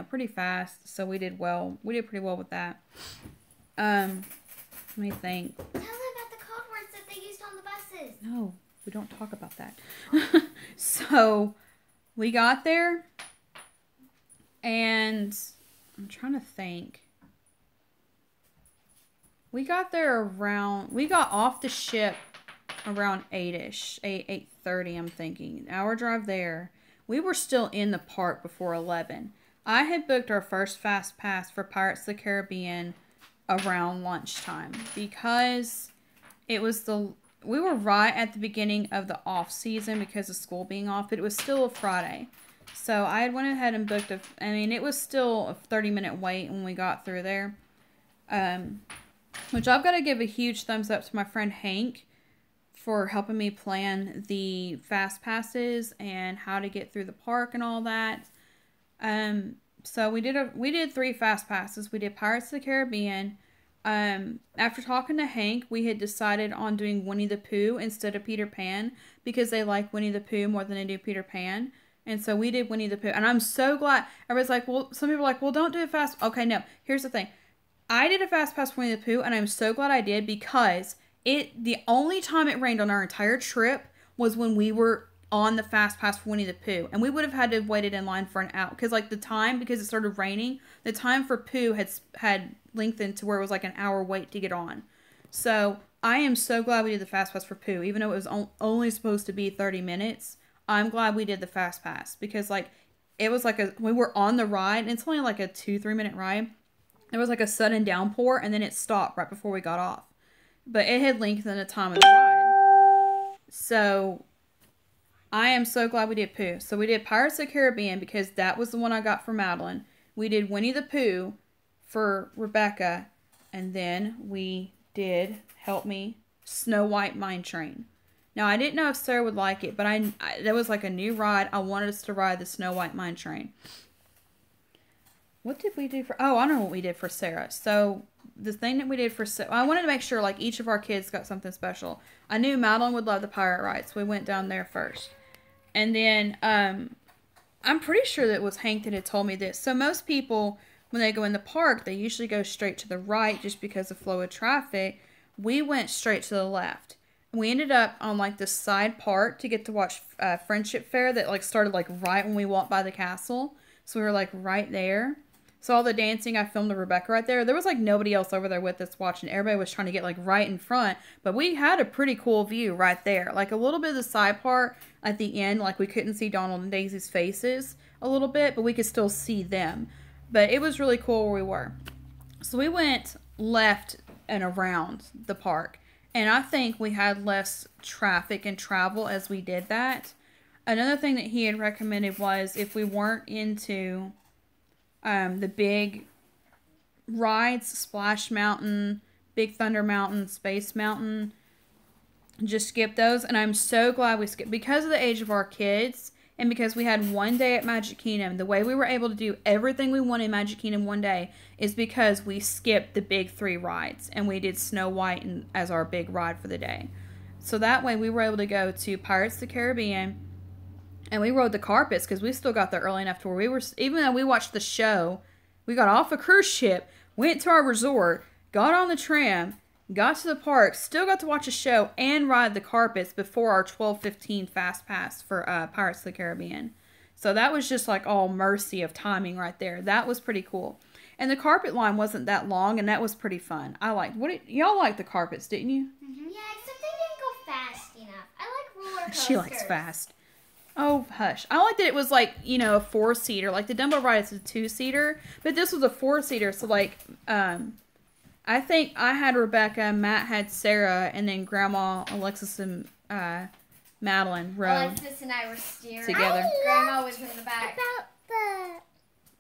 pretty fast. So we did well. We did pretty well with that. Let me think. Tell them about the code words that they used on the buses. No, we don't talk about that. So we got there, and I'm trying to think. We got off the ship around 8-ish, 8:30, I'm thinking. An hour drive there. We were still in the park before 11. I had booked our first fast pass for Pirates of the Caribbean around lunchtime because we were right at the beginning of the off season because of school being off, but it was still a Friday. So I had went ahead and booked it was still a 30-minute wait when we got through there. Which I've got to give a huge thumbs up to my friend Hank for helping me plan the fast passes and how to get through the park and all that. So we did 3 fast passes. We did Pirates of the Caribbean. After talking to Hank, we had decided on doing Winnie the Pooh instead of Peter Pan because they like Winnie the Pooh more than they do Peter Pan. And so we did Winnie the Pooh. And I'm so glad. Everybody's like, well, some people are like, well, don't do a fast. Okay, no. Here's the thing. I did a fast pass for Winnie the Pooh, and I'm so glad I did because the only time it rained on our entire trip was when we were on the fast pass for Winnie the Pooh. And we would have had to have waited in line for an hour. Because because it started raining, the time for Pooh had lengthened to where it was like an hour wait to get on. So I am so glad we did the fast pass for Pooh. Even though it was only supposed to be 30 minutes, I'm glad we did the fast pass because like it was like we were on the ride and it's only like a 2-3 minute ride. There was like a sudden downpour and then it stopped right before we got off. But it had lengthened the time of the ride. So I am so glad we did Pooh. So we did Pirates of the Caribbean because that was the one I got for Madeline. We did Winnie the Pooh for Rebecca. And then we did, help me, Snow White Mine Train. Now, I didn't know if Sarah would like it, but there was like a new ride. I wanted us to ride the Snow White Mine Train. What did we do for... Oh, I know what we did for Sarah. So, the thing that we did for Sarah... I wanted to make sure, like, each of our kids got something special. I knew Madeline would love the pirate ride, so we went down there first. And then, I'm pretty sure that it was Hank that had told me this. So, most people, when they go in the park, they usually go straight to the right just because of flow of traffic. We went straight to the left. We ended up on, like, this side part to get to watch Friendship Fair that, like, started, like, right when we walked by the castle. So, we were, like, right there. So, all the dancing, I filmed with Rebecca right there. There was, like, nobody else over there with us watching. Everybody was trying to get, like, right in front. But we had a pretty cool view right there. Like, a little bit of the side part at the end. Like, we couldn't see Donald and Daisy's faces a little bit. But we could still see them. But it was really cool where we were. So, we went left and around the park. And I think we had less traffic and travel as we did that. Another thing that he had recommended was if we weren't into the big rides, Splash Mountain, Big Thunder Mountain, Space Mountain, just skip those. And I'm so glad we skipped because of the age of our kids and because we had one day at Magic Kingdom. The way we were able to do everything we wanted in Magic Kingdom one day is because we skipped the big 3 rides and we did Snow White as our big ride for the day. So that way we were able to go to Pirates of the Caribbean and we rode the carpets because we still got there early enough to where we were, even though we watched the show, we got off a cruise ship, went to our resort, got on the tram, got to the park, still got to watch a show and ride the carpets before our 12:15 fast pass for Pirates of the Caribbean. So that was just like all mercy of timing right there. That was pretty cool. And the carpet line wasn't that long, and that was pretty fun. I liked y'all liked the carpets, didn't you? Mm-hmm. Yeah, except they didn't go fast enough. I like roller coasters. She likes fast. Oh, hush. I like that it was like, you know, a 4-seater. Like the Dumbo ride is a 2-seater, but this was a 4-seater. So like, I think I had Rebecca, Matt had Sarah, and then Grandma, Alexis, and Madeline rode Alexis and I were steering together. Grandma was in the back. About the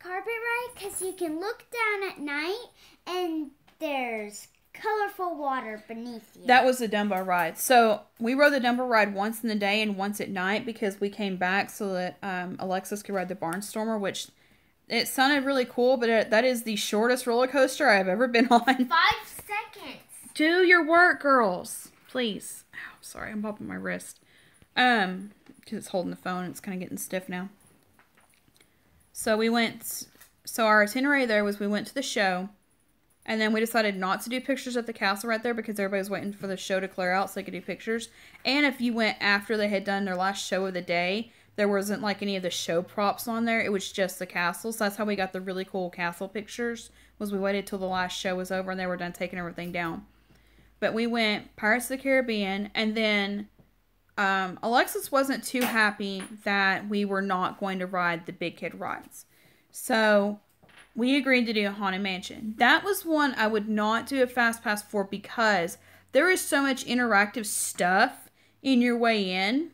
carpet ride, because you can look down at night and there's colorful water beneath you. That was the Dumbo ride. So we rode the Dumbo ride once in the day and once at night because we came back so that Alexis could ride the Barnstormer, which it sounded really cool, but that is the shortest roller coaster I've ever been on. 5 seconds. Do your work, girls. Please. Ow, sorry, I'm bumping my wrist. Because it's holding the phone. It's kind of getting stiff now. So our itinerary there was we went to the show. And then we decided not to do pictures at the castle right there because everybody was waiting for the show to clear out so they could do pictures. And if you went after they had done their last show of the day, there wasn't like any of the show props on there. It was just the castle. So that's how we got the really cool castle pictures, was we waited till the last show was over and they were done taking everything down. But we went Pirates of the Caribbean, and then Alexis wasn't too happy that we were not going to ride the big kid rides. So we agreed to do Haunted Mansion. That was one I would not do a fast pass for because there is so much interactive stuff in your way in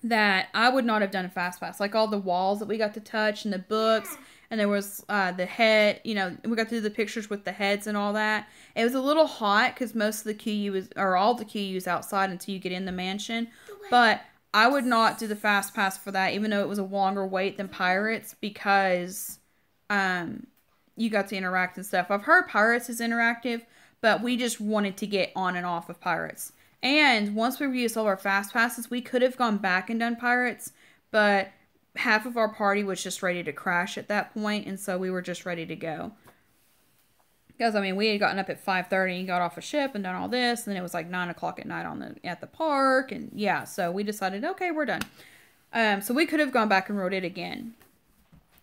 that I would not have done a fast pass. Like all the walls that we got to touch and the books, and there was the head, you know, we got to do the pictures with the heads and all that. It was a little hot because most of the queue or all the queue is outside until you get in the mansion. But I would not do the fast pass for that, even though it was a longer wait than Pirates, because you got to interact and stuff. I've heard Pirates is interactive, but we just wanted to get on and off of Pirates. And once we used all our fast passes, we could have gone back and done Pirates, but half of our party was just ready to crash at that point, and so we were just ready to go. Because, I mean, we had gotten up at 5:30 and got off a ship and done all this, and then it was like 9 o'clock at night at the park, and yeah, so we decided, okay, we're done. So we could have gone back and rode it again.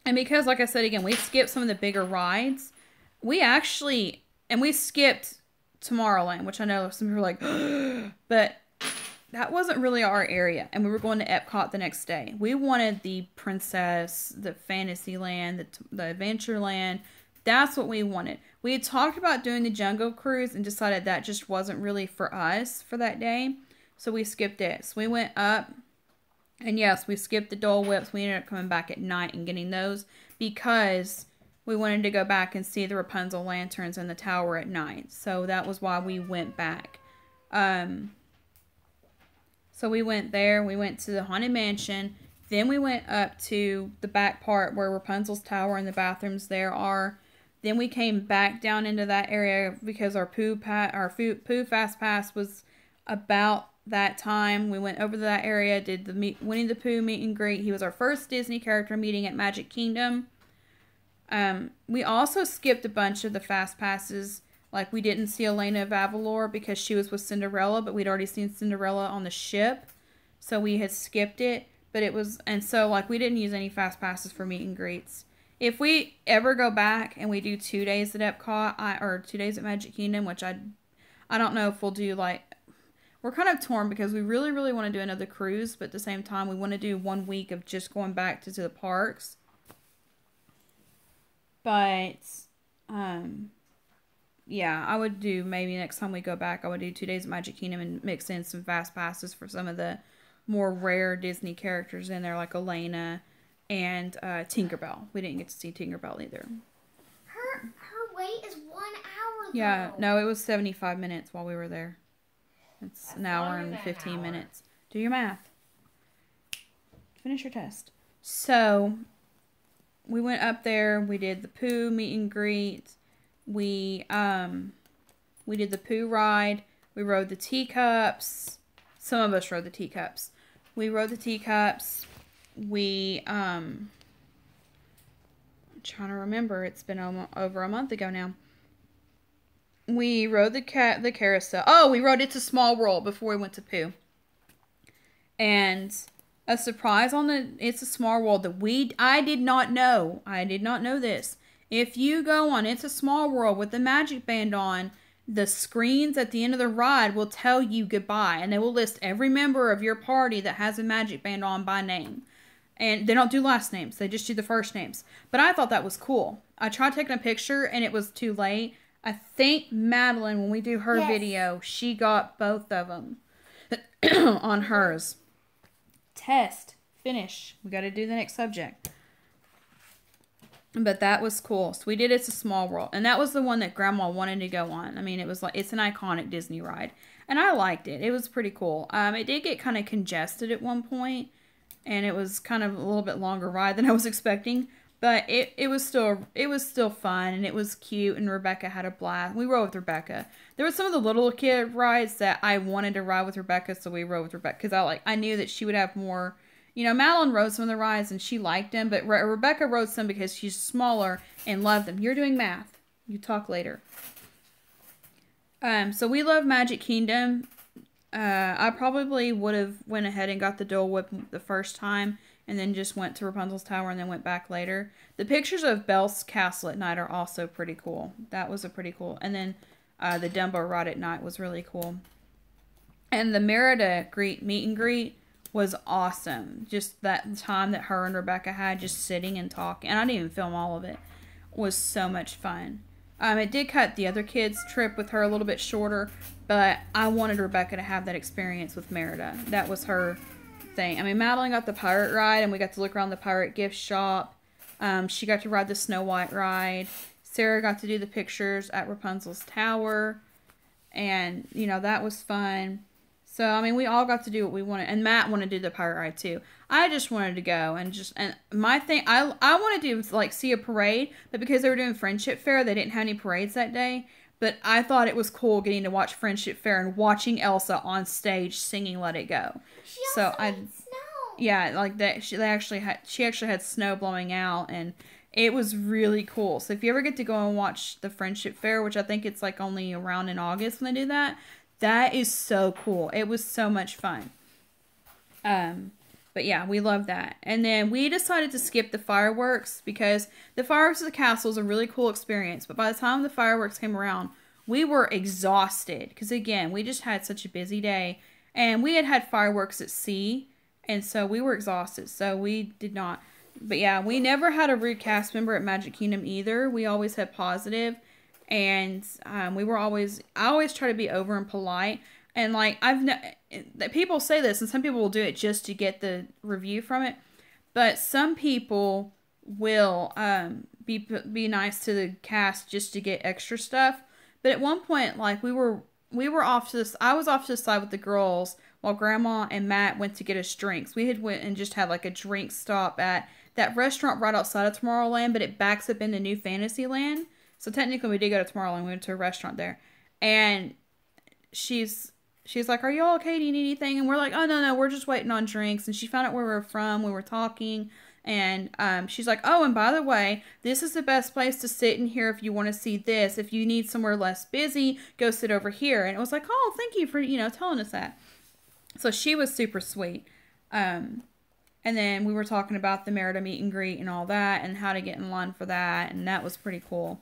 And because, like I said again, we skipped some of the bigger rides, we skipped Tomorrowland, which I know some people are like, but that wasn't really our area, and we were going to Epcot the next day. We wanted the Princess, the Fantasyland, the Adventureland. That's what we wanted. We had talked about doing the Jungle Cruise and decided that just wasn't really for us for that day, so we skipped it. So we went up, and yes, we skipped the Dole Whips. We ended up coming back at night and getting those because we wanted to go back and see the Rapunzel lanterns in the tower at night. So that was why we went back. So we went there. We went to the Haunted Mansion. Then we went up to the back part where Rapunzel's tower and the bathrooms there are. Then we came back down into that area because our Pooh Fast Pass was about that time. We went over to that area, did the Winnie the Pooh meet and greet. He was our first Disney character meeting at Magic Kingdom. We also skipped a bunch of the Fast Passes. Like, we didn't see Elena of Avalor because she was with Cinderella, but we'd already seen Cinderella on the ship. So we had skipped it. But it was, and so, like, we didn't use any Fast Passes for meet and greets. If we ever go back and we do 2 days at Epcot, or 2 days at Magic Kingdom, which I don't know if we'll do, like, we're kind of torn because we really, really want to do another cruise, but at the same time, we want to do 1 week of just going back to the parks. But, yeah, I would do, maybe next time we go back, I would do 2 days at Magic Kingdom and mix in some Fast Passes for some of the more rare Disney characters in there, like Elena and Tinkerbell. We didn't get to see Tinkerbell either. Her wait is 1 hour, though. Yeah, no, it was 75 minutes while we were there. It's an hour and 15 minutes. Do your math. Finish your test. So, we went up there. We did the Pooh meet and greet. We did the Pooh ride. We rode the teacups. Some of us rode the teacups. We rode the teacups. I'm trying to remember. It's been over a month ago now. We rode the carousel. Oh, we rode It's a Small World before we went to Pooh. And a surprise on the It's a Small World that I did not know. I did not know this. If you go on It's a Small World with the Magic Band on, the screens at the end of the ride will tell you goodbye. And they will list every member of your party that has a Magic Band on by name. And they don't do last names. They just do the first names. But I thought that was cool. I tried taking a picture and it was too late. I think Madeline, when we do her video, she got both of them on hers. Test. Finish. We got to do the next subject. But that was cool. So we did It's a Small World. And that was the one that Grandma wanted to go on. I mean, it was like, it's an iconic Disney ride. And I liked it. It was pretty cool. It did get kind of congested at one point. And it was kind of a little bit longer ride than I was expecting. But it was still fun, and it was cute, and Rebecca had a blast. We rode with Rebecca. There were some of the little kid rides that I wanted to ride with Rebecca, so we rode with Rebecca. Because I knew that she would have more. You know, Madeline rode some of the rides, and she liked them. But Rebecca rode some because she's smaller and loved them. You're doing math. You talk later. So we love Magic Kingdom. I probably would have went ahead and got the Dole Whip the first time. And then just went to Rapunzel's Tower and then went back later. The pictures of Belle's Castle at night are also pretty cool. That was a pretty cool. And then the Dumbo ride at night was really cool. And the Merida meet and greet was awesome. Just that time that her and Rebecca had just sitting and talking. And I didn't even film all of it. Was so much fun. It did cut the other kids' trip with her a little bit shorter. But I wanted Rebecca to have that experience with Merida. That was her thing. I mean, Madeline got the pirate ride, and we got to look around the pirate gift shop. She got to ride the Snow White ride. Sarah got to do the pictures at Rapunzel's Tower, and you know, that was fun. So I mean, we all got to do what we wanted, and Matt wanted to do the pirate ride too. I just wanted to go and my thing. I wanted to like see a parade, but because they were doing Friendship Fair, they didn't have any parades that day. But I thought it was cool getting to watch Friendship Fair and watching Elsa on stage singing "Let It Go." Snow. Yeah, like that. She actually had snow blowing out, and it was really cool. So if you ever get to go and watch the Friendship Fair, which I think it's like only around in August when they do that, that is so cool. It was so much fun. But yeah, we love that. And then we decided to skip the fireworks because the fireworks at the castle is a really cool experience. But by the time the fireworks came around, we were exhausted because again, we just had such a busy day. And we had fireworks at sea, and so we were exhausted, so we did not. But yeah, we never had a rude cast member at Magic Kingdom either. We always had positive, and I always try to be over and polite. And like people say this, and some people will do it just to get the review from it. But some people will be nice to the cast just to get extra stuff. But at one point, like we were off to this. I was off to the side with the girls while Grandma and Matt went to get us drinks. We had went and just had like a drink stop at that restaurant right outside of Tomorrowland, but it backs up into New Fantasyland. So technically, we did go to Tomorrowland. We went to a restaurant there, and she's like, "Are you all okay? Do you need anything?" And we're like, "Oh no, we're just waiting on drinks." And she found out where we were from. We were talking. And she's like, "Oh, and by the way, this is the best place to sit in here if you want to see this. If you need somewhere less busy, go sit over here." And it was like, "Oh, thank you for, telling us that." So she was super sweet. And then we were talking about the Merida meet and greet and all that and how to get in line for that. And that was pretty cool.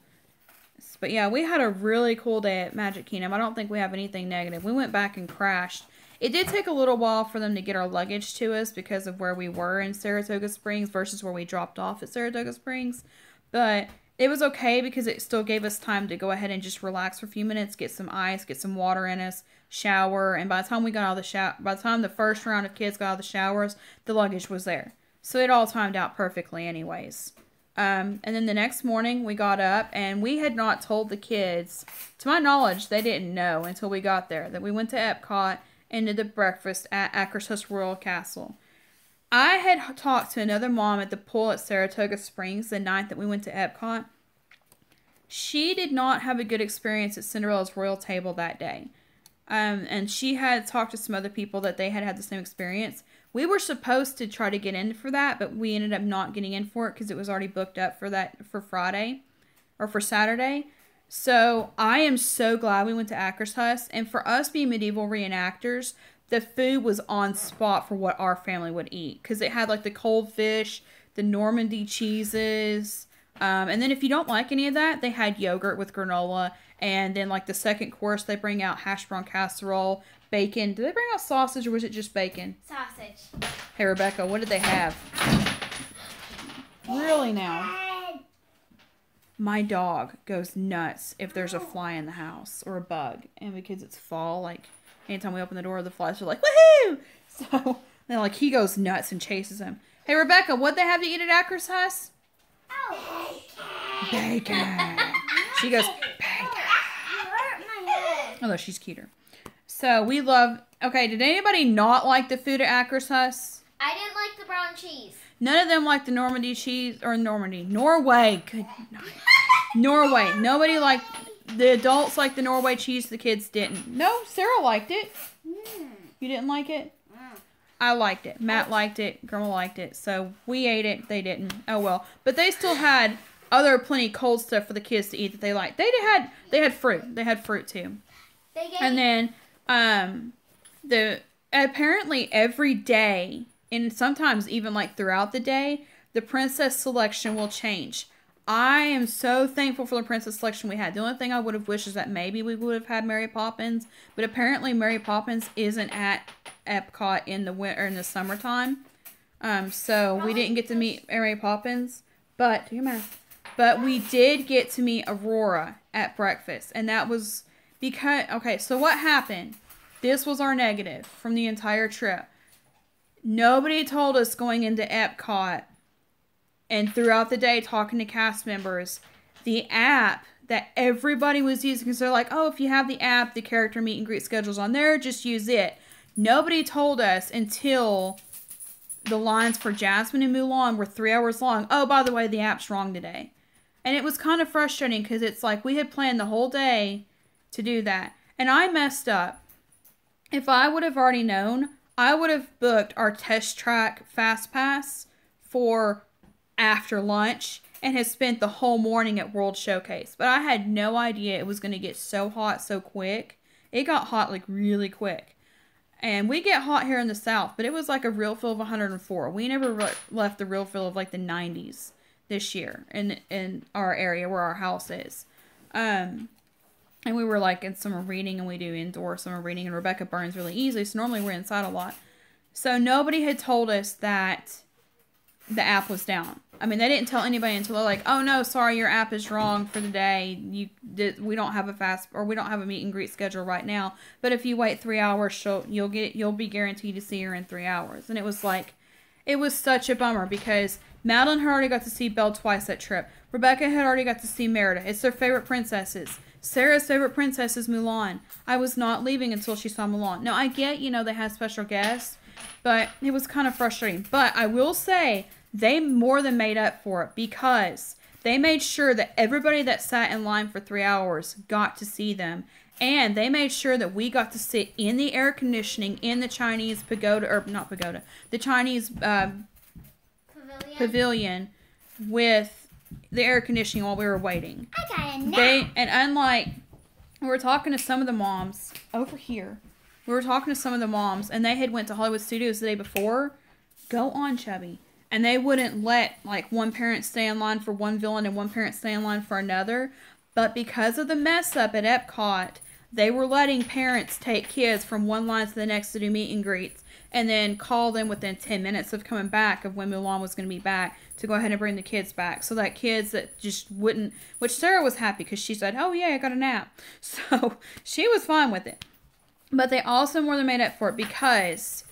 But yeah, we had a really cool day at Magic Kingdom. I don't think we have anything negative. We went back and crashed. It did take a little while for them to get our luggage to us because of where we were in Saratoga Springs versus where we dropped off at Saratoga Springs. But it was okay because it still gave us time to go ahead and just relax for a few minutes, get some ice, get some water in us, shower. And by the time we got out of the shower, by the time the first round of kids got out of the showers, the luggage was there. So it all timed out perfectly anyways. And then the next morning we got up and we had not told the kids, to my knowledge, they didn't know until we got there, that we went to Epcot and did the breakfast at Akershus Royal Castle. I had talked to another mom at the pool at Saratoga Springs the night that we went to Epcot. She did not have a good experience at Cinderella's Royal Table that day. And she had talked to some other people that they had the same experience. We were supposed to try to get in for that, but we ended up not getting in for it because it was already booked up for Friday or for Saturday. So I am so glad we went to Akershus. And for us being medieval reenactors, the food was on spot for what our family would eat. Because it had like the cold fish, the Normandy cheeses. And then if you don't like any of that, they had yogurt with granola. And then like the second course, they bring out hash brown casserole, bacon. Did they bring out sausage or was it just bacon? Sausage. Hey, Rebecca, what did they have? Really now? My dog goes nuts if there's a fly in the house or a bug. And because it's fall, like, anytime we open the door, the flies are like, woohoo! So, then, like, he goes nuts and chases them. Hey, Rebecca, what'd they have to eat at Akershus? Oh, bacon. She goes, bacon. You hurt my head. Although she's cuter. So, we love... Okay, did anybody not like the food at Akershus? I didn't like the brown cheese. None of them liked the Normandy cheese, or Norway. Good night. Norway. Nobody liked, the adults liked the Norway cheese, the kids didn't. No, Sarah liked it. You didn't like it? I liked it. Matt liked it. Grandma liked it. So we ate it. They didn't. Oh well. But they still had plenty cold stuff for the kids to eat that they liked. They had fruit. They had fruit too. And then apparently every day, and sometimes even like throughout the day, the princess selection will change. I am so thankful for the princess selection we had. The only thing I would have wished is that maybe we would have had Mary Poppins, but apparently Mary Poppins isn't at Epcot in the winter or in the summertime. So we didn't get to meet Mary Poppins, but do your math. But we did get to meet Aurora at breakfast, and that was because so what happened? This was our negative from the entire trip. Nobody told us going into Epcot and throughout the day talking to cast members, the app that everybody was using, because they're like, oh, if you have the app, the character meet and greet schedule's on there, just use it. Nobody told us until the lines for Jasmine and Mulan were 3 hours long. Oh, by the way, the app's wrong today. And it was kind of frustrating because it's like we had planned the whole day to do that. And I messed up. If I would have already known, I would have booked our Test Track Fast Pass for after lunch and have spent the whole morning at World Showcase. But I had no idea it was going to get so hot so quick. It got hot like really quick. And we get hot here in the South, but it was like a real feel of 104. We never left the real feel of like the 90s this year in our area where our house is. And we were like in summer reading, and we do indoor summer reading, and Rebecca burns really easily, so normally we're inside a lot. So nobody had told us that the app was down. I mean, they didn't tell anybody until they're like, "Oh no, sorry, your app is wrong for the day. We don't have we don't have a meet and greet schedule right now. But if you wait 3 hours, you'll be guaranteed to see her in 3 hours." And it was like, it was such a bummer because Madeline had already got to see Belle twice that trip. Rebecca had already got to see Merida. It's their favorite princesses. Sarah's favorite princess is Mulan. I was not leaving until she saw Mulan. Now I get, they had special guests, but it was kind of frustrating. But I will say, they more than made up for it because they made sure that everybody that sat in line for 3 hours got to see them. And they made sure that we got to sit in the air conditioning in the Chinese the Chinese pavilion with the air conditioning while we were waiting. I got a nap. And unlike, we were talking to some of the moms over here. We were talking to some of the moms, and they had went to Hollywood Studios the day before. Go on, Chubby. And they wouldn't let, like, one parent stay in line for one villain and one parent stay in line for another. But because of the mess up at Epcot, they were letting parents take kids from one line to the next to do meet and greets, and then call them within 10 minutes of coming back of when Mulan was going to be back to go ahead and bring the kids back. So that kids that just wouldn't, which Sarah was happy because she said, "Oh yeah, I got a nap." So she was fine with it. But they also more than made up for it because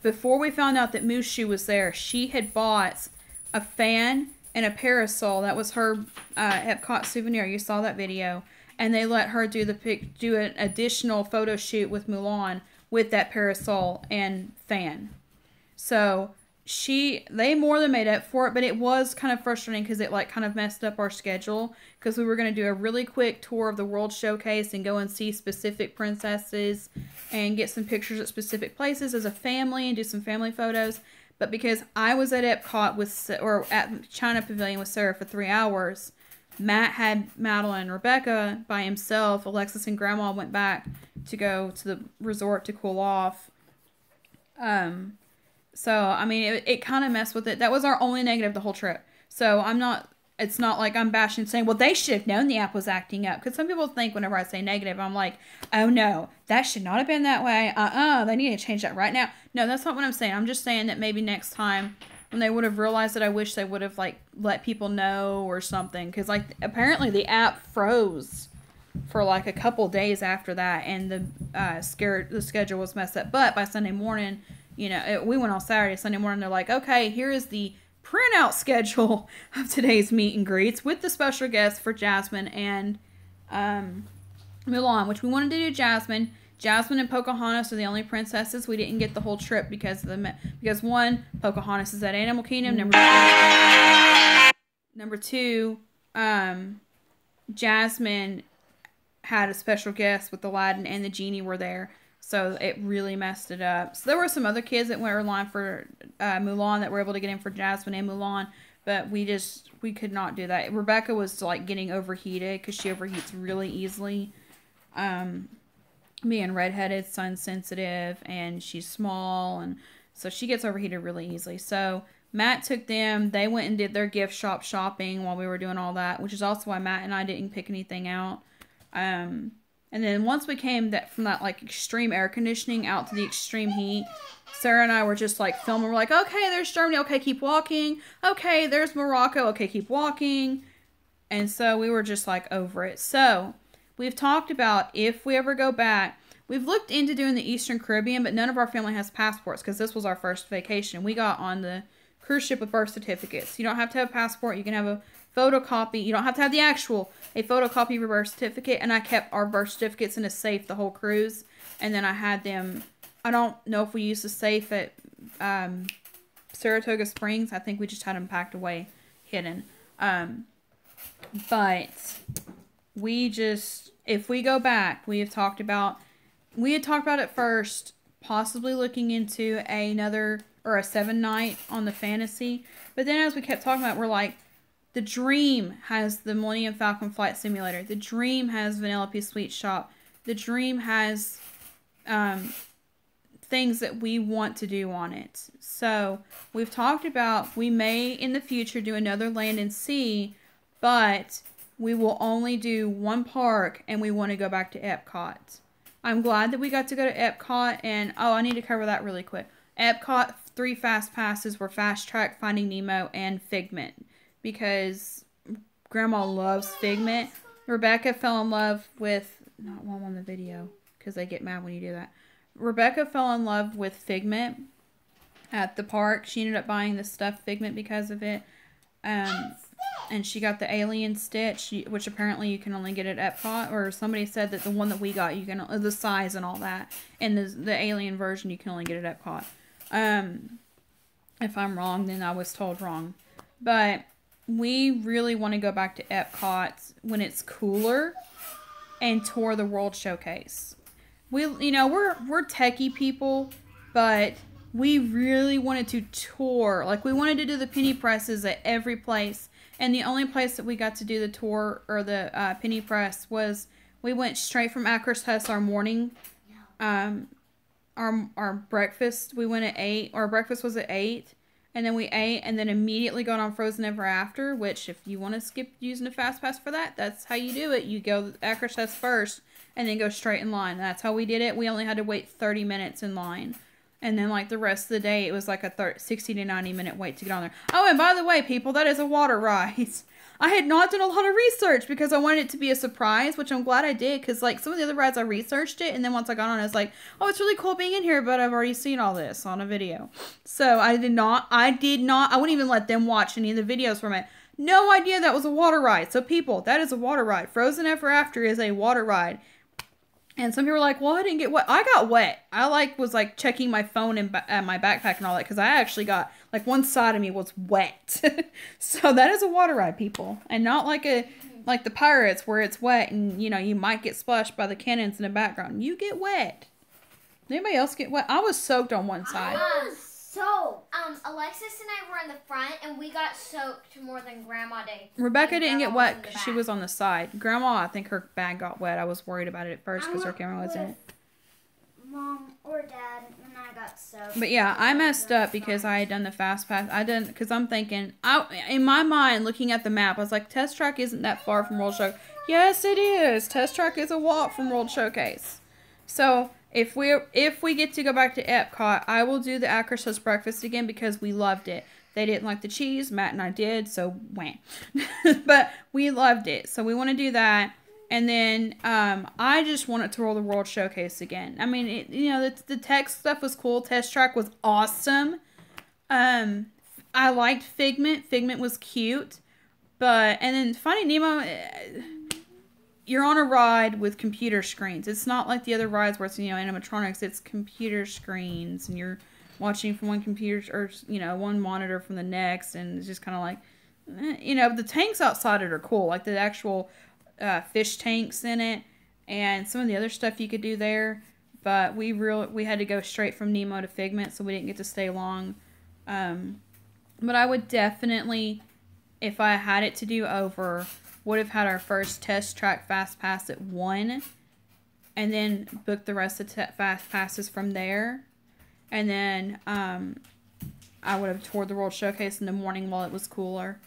before we found out that Mushu was there, she had bought a fan and a parasol. That was her Epcot souvenir. You saw that video. And they let her do an additional photo shoot with Mulan with that parasol and fan. So they more than made up for it, but it was kind of frustrating because it kind of messed up our schedule because we were going to do a really quick tour of the World Showcase and go and see specific princesses and get some pictures at specific places as a family and do some family photos. But because I was at Epcot at China Pavilion with Sarah for 3 hours, Matt had Madeline and Rebecca by himself. Alexis and Grandma went back to go to the resort to cool off. So, I mean, it kind of messed with it. That was our only negative the whole trip. So, it's not like I'm bashing saying, well, they should have known the app was acting up. Because some people think whenever I say negative, I'm like, oh no, that should not have been that way. They need to change that right now. No, that's not what I'm saying. I'm just saying that maybe next time when they would have realized it, I wish they would have, let people know or something. Because, apparently the app froze for, a couple days after that. And the schedule was messed up. But by Sunday morning, we went on Saturday. Sunday morning, they're like, okay, here is the printout schedule of today's meet and greets with the special guests for Jasmine and Mulan, which we wanted to do Jasmine. Jasmine and Pocahontas are the only princesses. We didn't get the whole trip because one, Pocahontas is at Animal Kingdom. Number two, Jasmine had a special guest with Aladdin and the genie were there. So it really messed it up. So there were some other kids that were in line for Mulan that were able to get in for Jasmine and Mulan. But we could not do that. Rebecca was getting overheated because she overheats really easily. Being redheaded, sun sensitive, and she's small, and so she gets overheated really easily. So Matt took them. They went and did their gift shop shopping while we were doing all that, which is also why Matt and I didn't pick anything out. And then once we came from that extreme air conditioning out to the extreme heat, Sarah and I were just filming. We're like, okay, there's Germany. Okay, keep walking. Okay, there's Morocco. Okay, keep walking. And so we were just over it. So we've talked about if we ever go back, we've looked into doing the Eastern Caribbean, but none of our family has passports because this was our first vacation. We got on the cruise ship with birth certificates. You don't have to have a passport. You can have a photocopy. You don't have to have a photocopy of your birth certificate. And I kept our birth certificates in a safe the whole cruise. And then I had them, I don't know if we used the safe at Saratoga Springs. I think we just had them packed away, hidden. But if we go back, we had talked about at first possibly looking into a 7-night on the Fantasy. But then as we kept talking about it, we're like, the Dream has the Millennium Falcon Flight Simulator. The Dream has Vanellope Sweet Shop. The Dream has things that we want to do on it. So we've talked about we may in the future do another Land and Sea, but we will only do one park, and we want to go back to Epcot. I'm glad that we got to go to Epcot, and I need to cover that really quick. Epcot 3 fast passes were Fast Track, Finding Nemo, and Figment, because Grandma loves Figment. Rebecca fell in love with, not one on the video, because they get mad when you do that. Rebecca fell in love with Figment at the park. She ended up buying the stuffed Figment because of it. And she got the alien Stitch, which apparently you can only get at Epcot, or somebody said that the one that we got, you can, the size and all that, and the alien version you can only get at Epcot. If I'm wrong, then I was told wrong. But we really want to go back to Epcot when it's cooler and tour the World Showcase. We're techie people, but we really wanted to tour. Like, we wanted to do the penny presses at every place. And the only place that we got to do the tour or the penny press was, we went straight from Akershus our morning, our breakfast. We went at 8. Our breakfast was at 8, and then we ate, and then immediately got on Frozen Ever After. Which, if you want to skip using a fast pass for that, that's how you do it. You go Akershus first, and then go straight in line. That's how we did it. We only had to wait 30 minutes in line. And then, like, the rest of the day, it was like a 60 to 90 minute wait to get on there. Oh, and by the way, people, that is a water ride. I had not done a lot of research because I wanted it to be a surprise, which I'm glad I did. Because, like, some of the other rides, I researched it. And then once I got on, I was like, oh, it's really cool being in here. But I've already seen all this on a video. So, I wouldn't even let them watch any of the videos from it. No idea that was a water ride. So, people, that is a water ride. Frozen Ever After is a water ride. And some people were like, well, I didn't get wet. I got wet. I was checking my phone and my backpack and all that, because I actually got, one side of me was wet. So that is a water ride, people. And not like the Pirates where it's wet and, you might get splashed by the cannons in the background. You get wet. Anybody else get wet? I was soaked on one side. Alexis and I were in the front, and we got soaked more than Grandma did. Rebecca didn't get wet because she was on the side. Grandma, I think her bag got wet. I was worried about it at first because her camera was in it. Mom or Dad, and I got soaked. But yeah, I messed up because I had done the fast pass. Because I'm thinking, in my mind, looking at the map, I was like, Test Track isn't that far from World Showcase. Yes, it is. Test Track is a walk from World Showcase. So if we get to go back to Epcot, I will do the Akershus breakfast again because we loved it. They didn't like the cheese. Matt and I did, so wah. But we loved it. So we want to do that. And then I just wanted to roll the World Showcase again. I mean, the tech stuff was cool. Test Track was awesome. I liked Figment. Figment was cute. And then Finding Nemo, you're on a ride with computer screens. It's not like the other rides where it's, animatronics. It's computer screens, and you're watching from one computer or, one monitor from the next, and it's just kind of like, the tanks outside it are cool. Like the actual fish tanks in it, and some of the other stuff you could do there. But we had to go straight from Nemo to Figment, so we didn't get to stay long. But I would definitely, if I had it to do over, would have had our first Test Track Fast Pass at 1, and then booked the rest of the Fast Passes from there. And then I would have toured the World Showcase in the morning while it was cooler.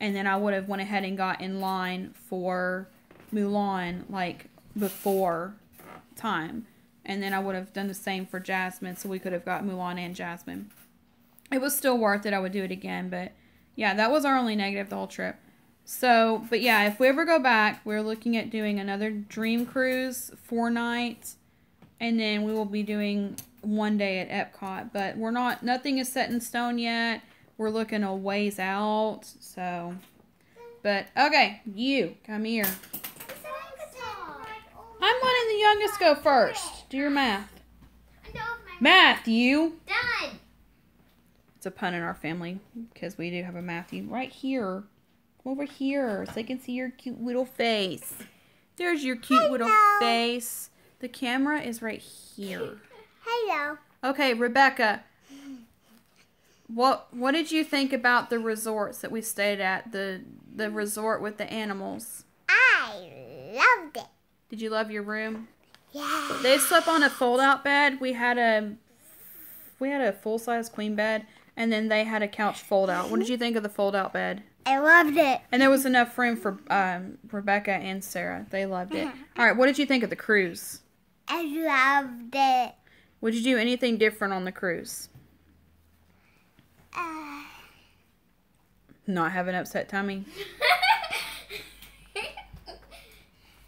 And then I would have went ahead and got in line for Mulan, before time. And then I would have done the same for Jasmine, so we could have got Mulan and Jasmine. It was still worth it. I would do it again, but yeah, that was our only negative the whole trip. So, but yeah, if we ever go back, we're looking at doing another Dream Cruise 4 nights, and then we will be doing 1 day at Epcot. But nothing is set in stone yet. We're looking a ways out, so. But okay, you come here. I'm letting the youngest go first. Do your math. Matthew. Done. It's a pun in our family because we do have a Matthew right here. Over here so I can see your cute little face. There's your cute little face. The camera is right here. Hello. Okay, Rebecca. What did you think about the resorts that we stayed at? The resort with the animals. I loved it. Did you love your room? Yeah. They slept on a fold-out bed. We had a full-size queen bed, and then they had a couch fold-out. What did you think of the fold-out bed? I loved it. And there was enough room for Rebecca and Sarah. They loved it. All right, what did you think of the cruise? I loved it. Would you do anything different on the cruise? Not have an upset tummy?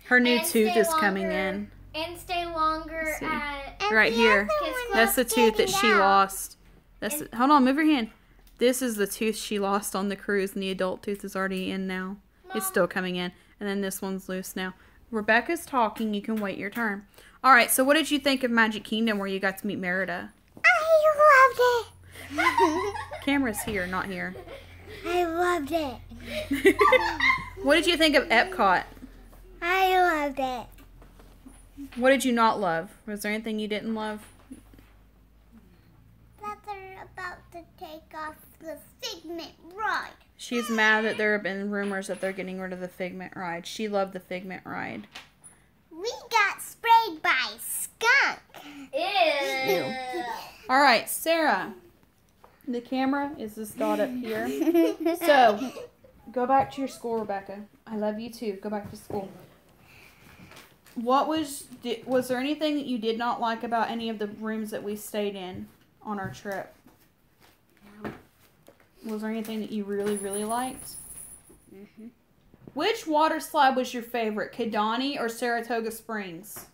Her new tooth is coming in. And stay longer at... Right here. That's the tooth that she lost. Hold on, move your hand. This is the tooth she lost on the cruise, and the adult tooth is already in now. Mom. It's still coming in. And then this one's loose now. Rebecca's talking. You can wait your turn. All right, so what did you think of Magic Kingdom where you got to meet Merida? I loved it. Camera's here, not here. I loved it. What did you think of Epcot? I loved it. What did you not love? Was there anything you didn't love? That they're about to take off the Figment ride. She's mad that there have been rumors that they're getting rid of the Figment ride. She loved the Figment ride. We got sprayed by skunk. Ew. All right, Sarah. The camera is this dot up here. So, go back to your school, Rebecca. I love you too. Go back to school. Was there anything that you did not like about any of the rooms that we stayed in on our trip? No. Was there anything that you really, really liked? Mm-hmm. Which water slide was your favorite, Kidani or Saratoga Springs?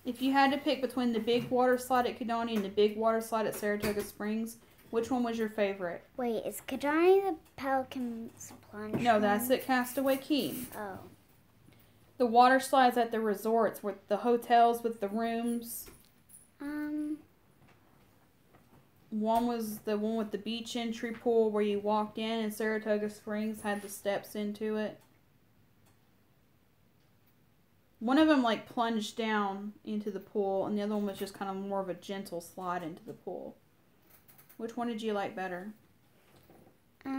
If you had to pick between the big water slide at Kidani and the big water slide at Saratoga Springs, which one was your favorite? Wait, is Kidani the Pelican's plunge? No, that's at Castaway Cay. Oh. The water slides at the resorts with the hotels with the rooms. One was the one with the beach entry pool where you walked in, and Saratoga Springs had the steps into it. One of them like plunged down into the pool, and the other one was just kind of more of a gentle slide into the pool. Which one did you like better? I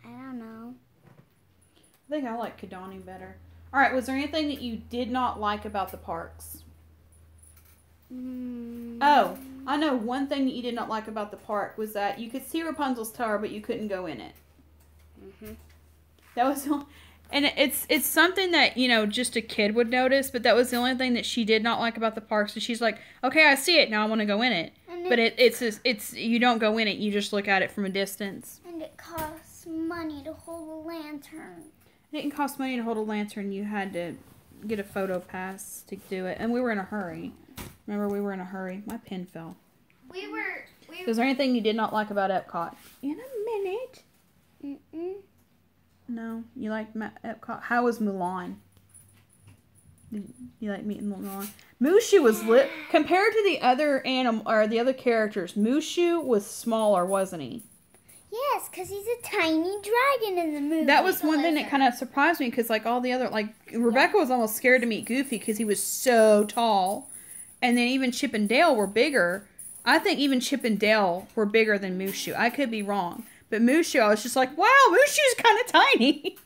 don't know. I think I like Kidani better. All right, was there anything that you did not like about the parks? Oh, I know one thing that you did not like about the park was that you could see Rapunzel's tower, but you couldn't go in it. That was, and it's something that, you know, just a kid would notice, but that was the only thing that she did not like about the park. So she's like, okay, I see it, now I want to go in it. But it's you don't go in it, you just look at it from a distance. And it costs money to hold a lantern. It didn't cost money to hold a lantern. You had to get a photo pass to do it. And we were in a hurry. Remember, we were in a hurry. My pen fell. Was there anything you did not like about Epcot? In a minute. No. You liked Epcot? How was Mulan? Did you like meeting Mulan? Mushu was lit. Compared to the other the other characters, Mushu was smaller, wasn't he? Yes, because he's a tiny dragon in the movie. That was one thing that kind of surprised me, because like all the other, like Rebecca was almost scared to meet Goofy because he was so tall. And then even Chip and Dale were bigger. I think even Chip and Dale were bigger than Mushu. I could be wrong. But Mushu, I was just like, wow, Mushu's kind of tiny.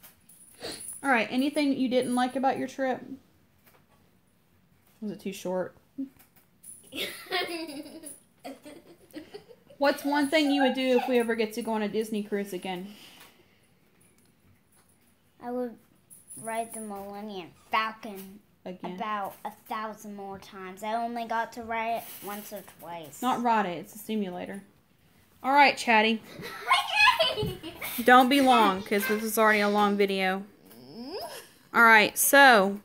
All right, anything that you didn't like about your trip? Was it too short? What's one thing you would do if we ever get to go on a Disney cruise again? I would ride the Millennium Falcon again. About 1,000 more times. I only got to ride it once or twice. Not ride it. It's a simulator. All right, Chatty. Don't be long, because this is already a long video. All right, so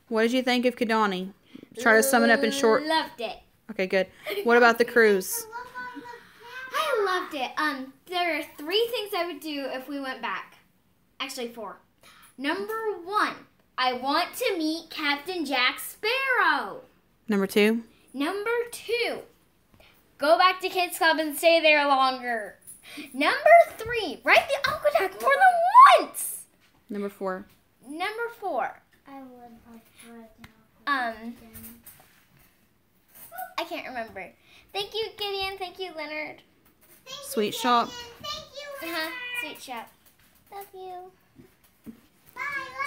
what did you think of Kidani? Try to sum it up in short. Loved it. Okay, good. What about the cruise? I loved it. There are 3 things I would do if we went back. Actually, 4. Number 1, I want to meet Captain Jack Sparrow. Number 2? Number 2, go back to Kids Club and stay there longer. Number 3, ride the Aqua Duck more than once. Number 4. Number 4. I would like to ride the I can't remember. Thank you, Gideon. Thank you, Leonard. Sweet Shop. Thank you, Leonard. Sweet Shop. Love you.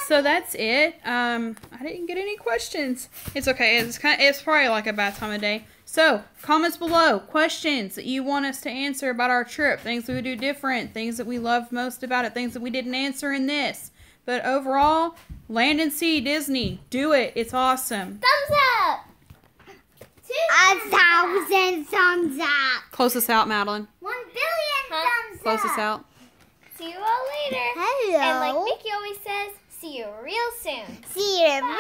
So that's it. I didn't get any questions. It's okay. It's probably like a bad time of day. So comments below, questions that you want us to answer about our trip, things we would do different, things that we loved most about it, things that we didn't answer in this. But overall, land and sea Disney, do it. It's awesome. Thumbs up. 1,000 thumbs up. Close us out, Madeline. 1 billion thumbs up. Close us out. See you all later. Hello. And like Mickey always says, see you real soon. See you real